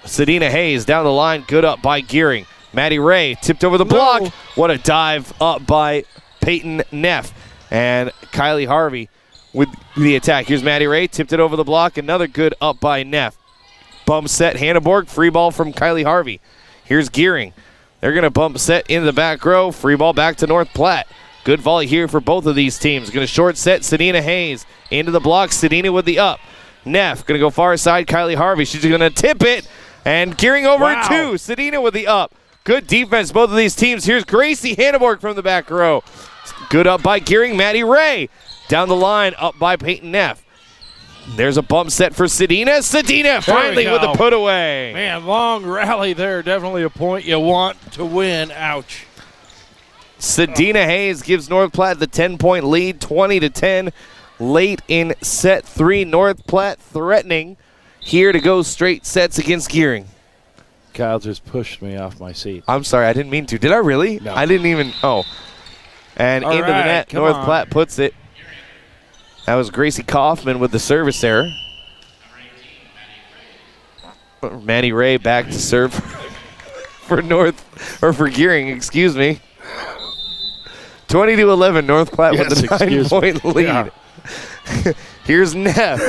S2: Sedina Hayes down the line. Good up by Gering. Maddie Ray tipped over the block. What a dive up by Peyton Neff. And Kylie Harvey with the attack. Here's Maddie Ray. Tipped it over the block. Another good up by Neff. Bump set. Hanneborg. Free ball from Kylie Harvey. Here's Gering. They're going to bump set into the back row. Free ball back to North Platte. Good volley here for both of these teams. Going to short set Sedina Hayes into the block. Sedina with the up. Neff going to go far side. Kylie Harvey. She's going to tip it. And Gering over at 2. Sedina with the up. Good defense, both of these teams. Here's Gracie Hanneborg from the back row. Good up by Gering. Maddie Ray down the line, up by Peyton Neff. There's a bump set for Sedina. Sedina finally with the put away.
S3: Man, long rally there. Definitely a point you want to win. Ouch.
S2: Sedina Hayes gives North Platte the 10-point lead, 20-10. Late in set 3, North Platte threatening here to go straight sets against Gering.
S3: Kyle just pushed me off my seat.
S2: I'm sorry, I didn't mean to. Did I really?
S3: No.
S2: I didn't even. Oh. And
S3: All
S2: into the
S3: right,
S2: net, North Platte puts it. That was Gracie Kaufman with the service error. Maddie Ray back to serve for for Gering, excuse me. 20-11, North Platte with the 9-point lead. Yeah. Here's Neff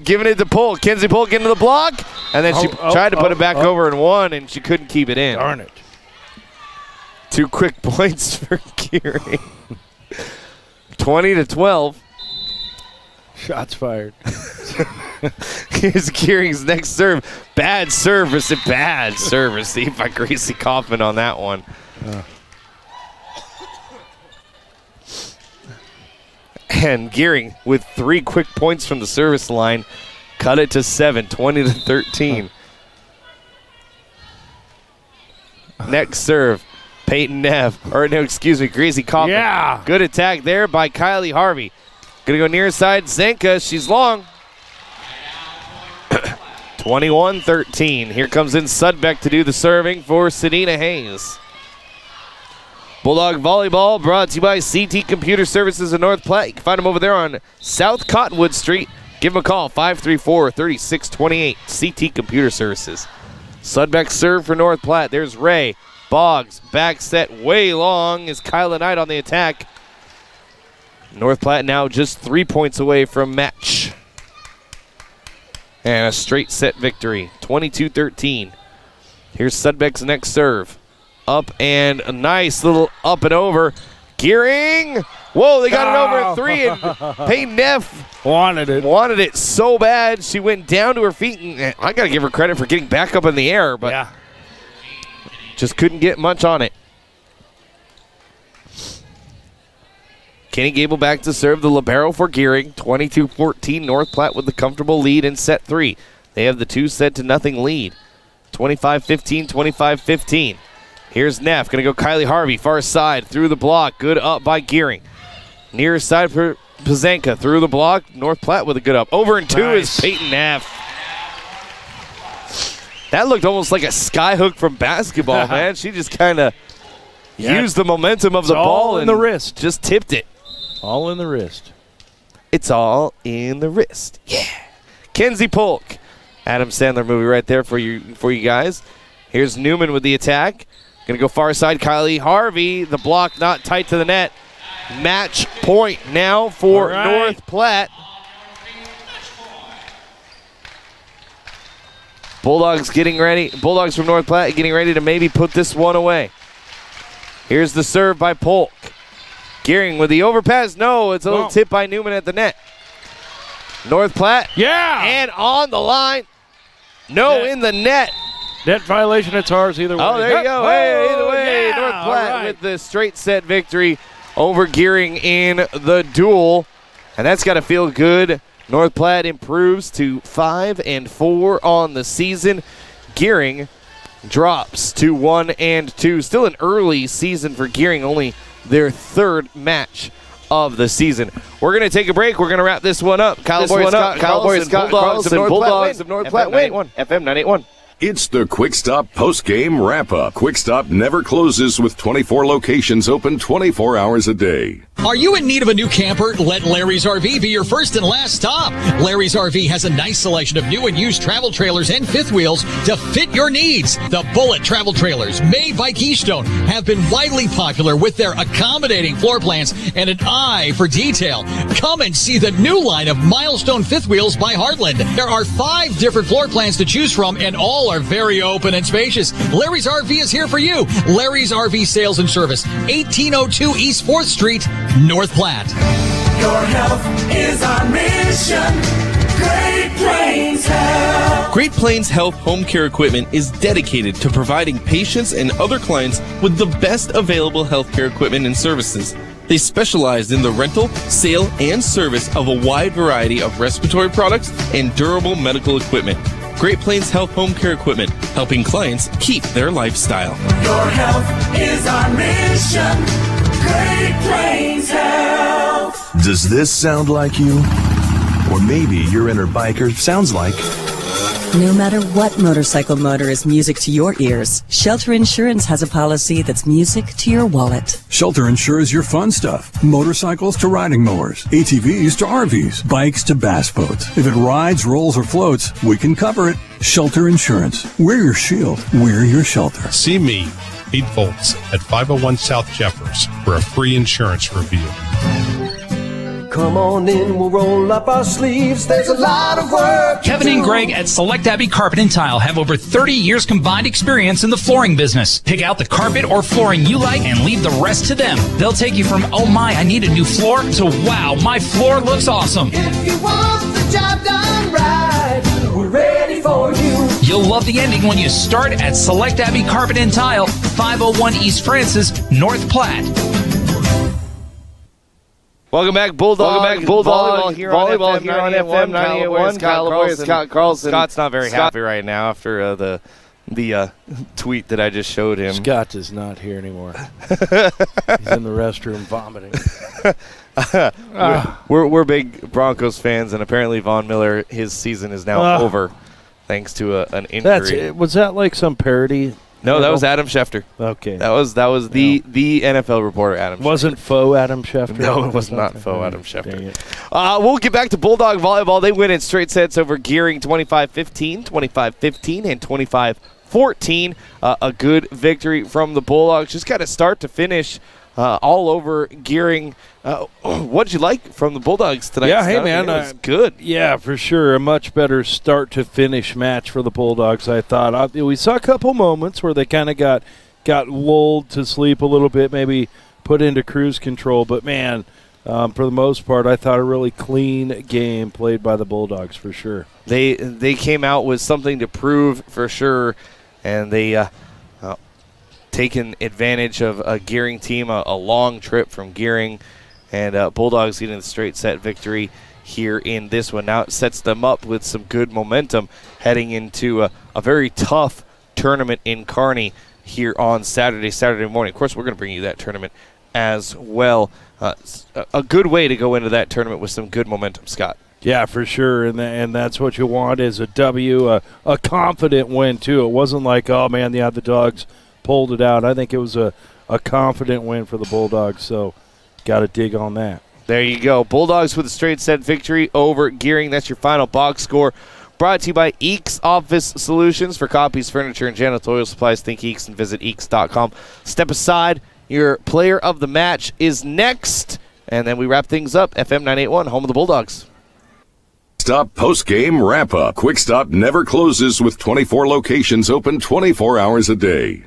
S2: giving it to Polk. Kenzie Polk into the block, and then she tried to put it back over and won, and she couldn't keep it in.
S3: Darn it.
S2: 2 quick points for Gering. 20-12.
S3: Shots fired.
S2: Here's Gering's next serve. Bad serve received by Gracie Kaufman on that one. And Gering with 3 quick points from the service line. Cut it to 7, 20-13. Next serve, Peyton Neff. Gracie Kaufman.
S3: Yeah.
S2: Good attack there by Kylie Harvey. Gonna go near side, Zenka. She's long. 21-13. Here comes in Sudbeck to do the serving for Sedina Hayes. Bulldog Volleyball brought to you by CT Computer Services in North Platte. You can find them over there on South Cottonwood Street. Give them a call, 534-3628. CT Computer Services. Sudbeck serve for North Platte. There's Ray. Boggs, back set way long is Kyla Knight on the attack. North Platte now just 3 points away from match. And a straight set victory, 22-13. Here's Sudbeck's next serve. Up and a nice little up and over. Gering. Whoa, they got it over at 3. And Peyton Neff
S3: wanted it
S2: so bad. She went down to her feet. And I got to give her credit for getting back up in the air, but just couldn't get much on it. Kenny Gable back to serve the libero for Gering. 22-14. North Platte with the comfortable lead in set 3. They have the 2-0 lead. 25-15, 25-15. Here's Neff. Going to go Kylie Harvey. Far side through the block. Good up by Gering. Near side for Pazanka. Through the block. North Platte with a good up. Over and 2 is Peyton Neff. That looked almost like a sky hook from basketball, man. She just kind of used the momentum of the ball
S3: in the wrist.
S2: Just tipped it.
S3: All in the wrist.
S2: It's all in the wrist. Yeah. Kenzie Polk. Adam Sandler movie right there for you guys. Here's Newman with the attack. Going to go far side. Kylie Harvey. The block not tight to the net. Match point now for North Platte. Bulldogs getting ready. Bulldogs from North Platte getting ready to maybe put this one away. Here's the serve by Polk. Gering with the overpass. No, it's a little tip by Newman at the net. North Platte.
S3: Yeah.
S2: And on the line. No, in the net.
S3: Net violation, it's ours either way.
S2: Oh, there you go. Hey, either way, North Platte with the straight set victory over Gering in the duel. And that's got to feel good. North Platte improves to 5-4 on the season. Gering drops to 1-2. Still an early season for Gering, only their 3rd match of the season. We're going to take a break. We're going to wrap this one up. Cowboys Scott Bulldogs of North Platte win. FM 981.
S4: It's the Quick Stop post-game wrap-up. Quick Stop never closes with 24 locations open 24 hours a day.
S8: Are you in need of a new camper? Let Larry's RV be your first and last stop. Larry's RV has a nice selection of new and used travel trailers and fifth wheels to fit your needs. The Bullet travel trailers, made by Keystone, have been widely popular with their accommodating floor plans and an eye for detail. Come and see the new line of Milestone fifth wheels by Heartland. There are 5 different floor plans to choose from, and all are very open and spacious. Larry's RV is here for you. Larry's RV Sales and Service, 1802 East 4th Street, North Platte.
S10: Your health is our mission. Great Plains Health.
S9: Great Plains Health Home Care Equipment is dedicated to providing patients and other clients with the best available healthcare equipment and services. They specialize in the rental, sale, and service of a wide variety of respiratory products and durable medical equipment. Great Plains Health Home Care Equipment, helping clients keep their lifestyle.
S10: Your health is our mission. Great Plains Health.
S11: Does this sound like you? Or maybe your inner biker sounds like...
S13: No matter what motorcycle motor is music to your ears, Shelter Insurance has a policy that's music to your wallet.
S14: Shelter insures your fun stuff. Motorcycles to riding mowers, ATVs to RVs, bikes to bass boats. If it rides, rolls, or floats, we can cover it. Shelter Insurance. We're your shield. We're your shelter.
S12: See me, Pete Volts, at 501 South Jeffers for a free insurance review.
S10: Come on in, we'll roll up our sleeves. There's a lot of work.
S15: Kevin and Greg at Select Abbey Carpet and Tile have over 30 years combined experience in the flooring business. Pick out the carpet or flooring you like and leave the rest to them. They'll take you from, oh my, I need a new floor, to wow, my floor looks awesome.
S10: If you want the job done right, we're ready for you.
S15: You'll love the ending when you start at Select Abbey Carpet and Tile, 501 East Francis, North Platte.
S2: Welcome back, Bulldog. Volleyball here on FM 98.1. Kyle LaPorta, Scott Carlson. Scott's not very happy right now after the tweet that I just showed him.
S3: Scott is not here anymore. He's in the restroom vomiting.
S2: We're big Broncos fans, and apparently Von Miller, his season is now over thanks to an injury.
S3: Was that like some parody?
S2: No, that was Adam Schefter.
S3: Okay.
S2: That was the NFL reporter, Adam Schefter.
S3: Wasn't faux Adam Schefter?
S2: No, it was not faux Adam Schefter. We'll get back to Bulldog Volleyball. They win in straight sets over Gering 25-15, 25-15, and 25-14. A good victory from the Bulldogs. Just got to start to finish all over Gering. What did you like from the Bulldogs tonight?
S3: Yeah, hey,
S2: Scott?
S3: man.
S2: It was good.
S3: Yeah, for sure. A much better start-to-finish match for the Bulldogs, I thought. We saw a couple moments where they kind of got lulled to sleep a little bit, maybe put into cruise control. But, man, for the most part, I thought a really clean game played by the Bulldogs for sure.
S2: They came out with something to prove for sure, and they taken advantage of a Gering team, a long trip from Gering. And Bulldogs getting the straight set victory here in this one. Now it sets them up with some good momentum heading into a very tough tournament in Kearney here on Saturday morning. Of course, we're going to bring you that tournament as well. A good way to go into that tournament with some good momentum, Scott.
S3: Yeah, for sure, and that's what you want is a W, a confident win, too. It wasn't like, oh, man, the Dogs pulled it out. I think it was a confident win for the Bulldogs, so got to dig on that.
S2: There you go. Bulldogs with a straight set victory over Gering. That's your final box score. Brought to you by Eeks Office Solutions. For copies, furniture, and janitorial supplies, think Eeks and visit Eeks.com. Step aside. Your player of the match is next. And then we wrap things up. FM 981, home of the Bulldogs.
S4: Stop post-game wrap-up. Quick Stop never closes with 24 locations open 24 hours a day.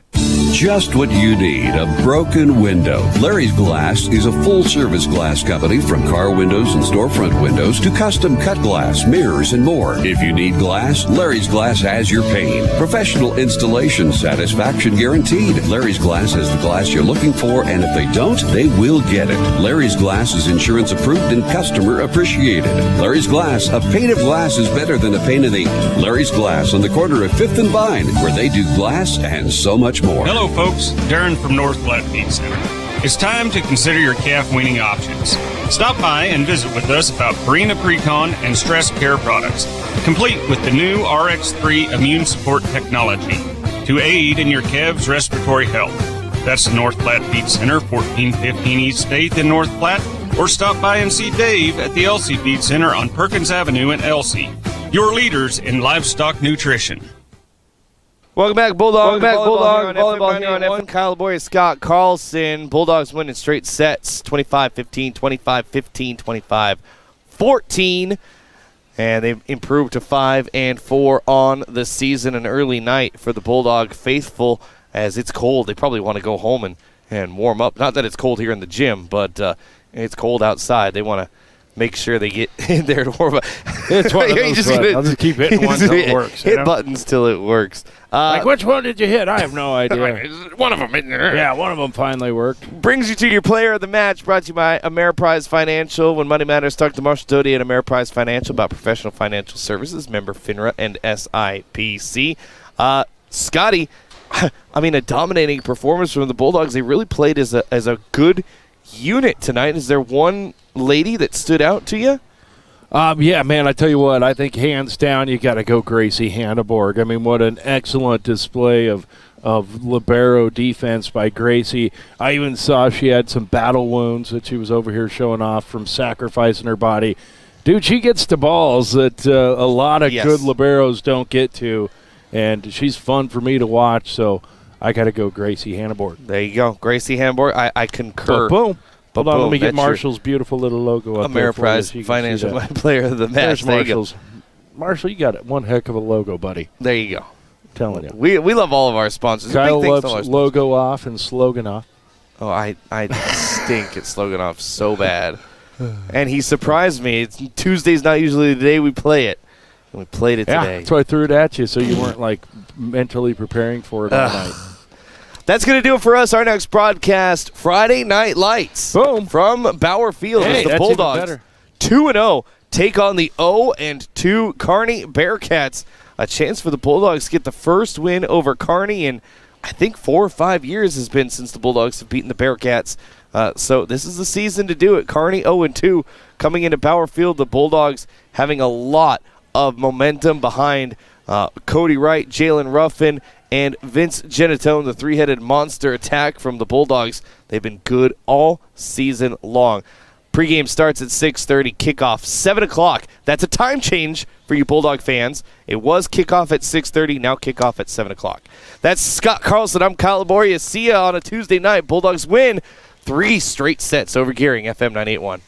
S26: Just what you need, a broken window. Larry's Glass is a full-service glass company, from car windows and storefront windows to custom cut glass, mirrors, and more. If you need glass, Larry's Glass has your pain. Professional installation, satisfaction guaranteed. Larry's Glass has the glass you're looking for, and if they don't, they will get it. Larry's Glass is insurance approved and customer appreciated. Larry's Glass, a pane of glass is better than a pane of ink. Larry's Glass on the corner of 5th and Vine, where they do glass and so much more.
S27: Hello, folks. Darren from North Platte Feed Center. It's time to consider your calf weaning options. Stop by and visit with us about Purina Precon and Stress Care products. complete with the new RX3 immune support technology to aid in your calves' respiratory health. That's the North Platte Feed Center, 1415 East 8th in North Platte, or stop by and see Dave at the Elsie Feed Center on Perkins Avenue in Elsie. Your leaders in livestock nutrition.
S2: Welcome back, Bulldogs. Volleyball here on FM. Kyle Laboria, Scott Carlson. Bulldogs winning straight sets, 25-15, 25-15, 25-14. And they've improved to 5-4 on the season. An early night for the Bulldog faithful as it's cold. They probably want to go home and warm up. Not that it's cold here in the gym, but it's cold outside. They want to make sure they get in there to warm up.
S3: It's one of those I'll just keep hitting one until it works.
S2: Hit buttons till it works.
S3: Like, which one did you hit? I have no idea.
S2: One of them in there.
S3: Yeah, one of them finally worked.
S2: Brings you to your player of the match, brought to you by Ameriprise Financial. When money matters, talk to Marshall Doty at Ameriprise Financial about professional financial services, member FINRA and SIPC. Scotty, I mean, a dominating performance from the Bulldogs. They really played as a good unit tonight. Is there one lady that stood out to you?
S3: Yeah, man, I tell you what, I think hands down you got to go Gracie Hanneborg. I mean, what an excellent display of libero defense by Gracie. I even saw she had some battle wounds that she was over here showing off from sacrificing her body. Dude, she gets to balls that a lot of good liberos don't get to, and she's fun for me to watch, so I got to go Gracie Hanneborg.
S2: There you go, Gracie Hanneborg. I concur.
S3: Boom. Hold on, let me get Marshall's beautiful little logo up there.
S2: Ameriprise Financial Player of the Match.
S3: There's Marshall's. Marshall, you got one heck of a logo, buddy.
S2: There you go.
S3: I'm telling you.
S2: We love all of our sponsors.
S3: Kyle loves logo off and slogan off.
S2: Oh, I stink at slogan off so bad. And he surprised me. Tuesday's not usually the day we play it. And we played it today.
S3: That's why I threw it at you so you weren't like mentally preparing for it all night.
S2: That's going to do it for us. Our next broadcast, Friday Night Lights.
S3: Boom.
S2: From Bauer Field.
S3: Hey,
S2: the Bulldogs 2-0 take on the 0-2 Kearney Bearcats. A chance for the Bulldogs to get the first win over Kearney in, I think, 4 or 5 years has been since the Bulldogs have beaten the Bearcats. So this is the season to do it. Kearney 0-2 coming into Bauer Field. The Bulldogs having a lot of momentum behind Cody Wright, Jalen Ruffin, and Vince Genatone, the three-headed monster attack from the Bulldogs. They've been good all season long. Pregame starts at 6:30, kickoff 7 o'clock. That's a time change for you Bulldog fans. It was kickoff at 6:30, now kickoff at 7 o'clock. That's Scott Carlson. I'm Kyle Laboria. See ya on a Tuesday night. Bulldogs win 3 straight sets over Gering, FM 98.1.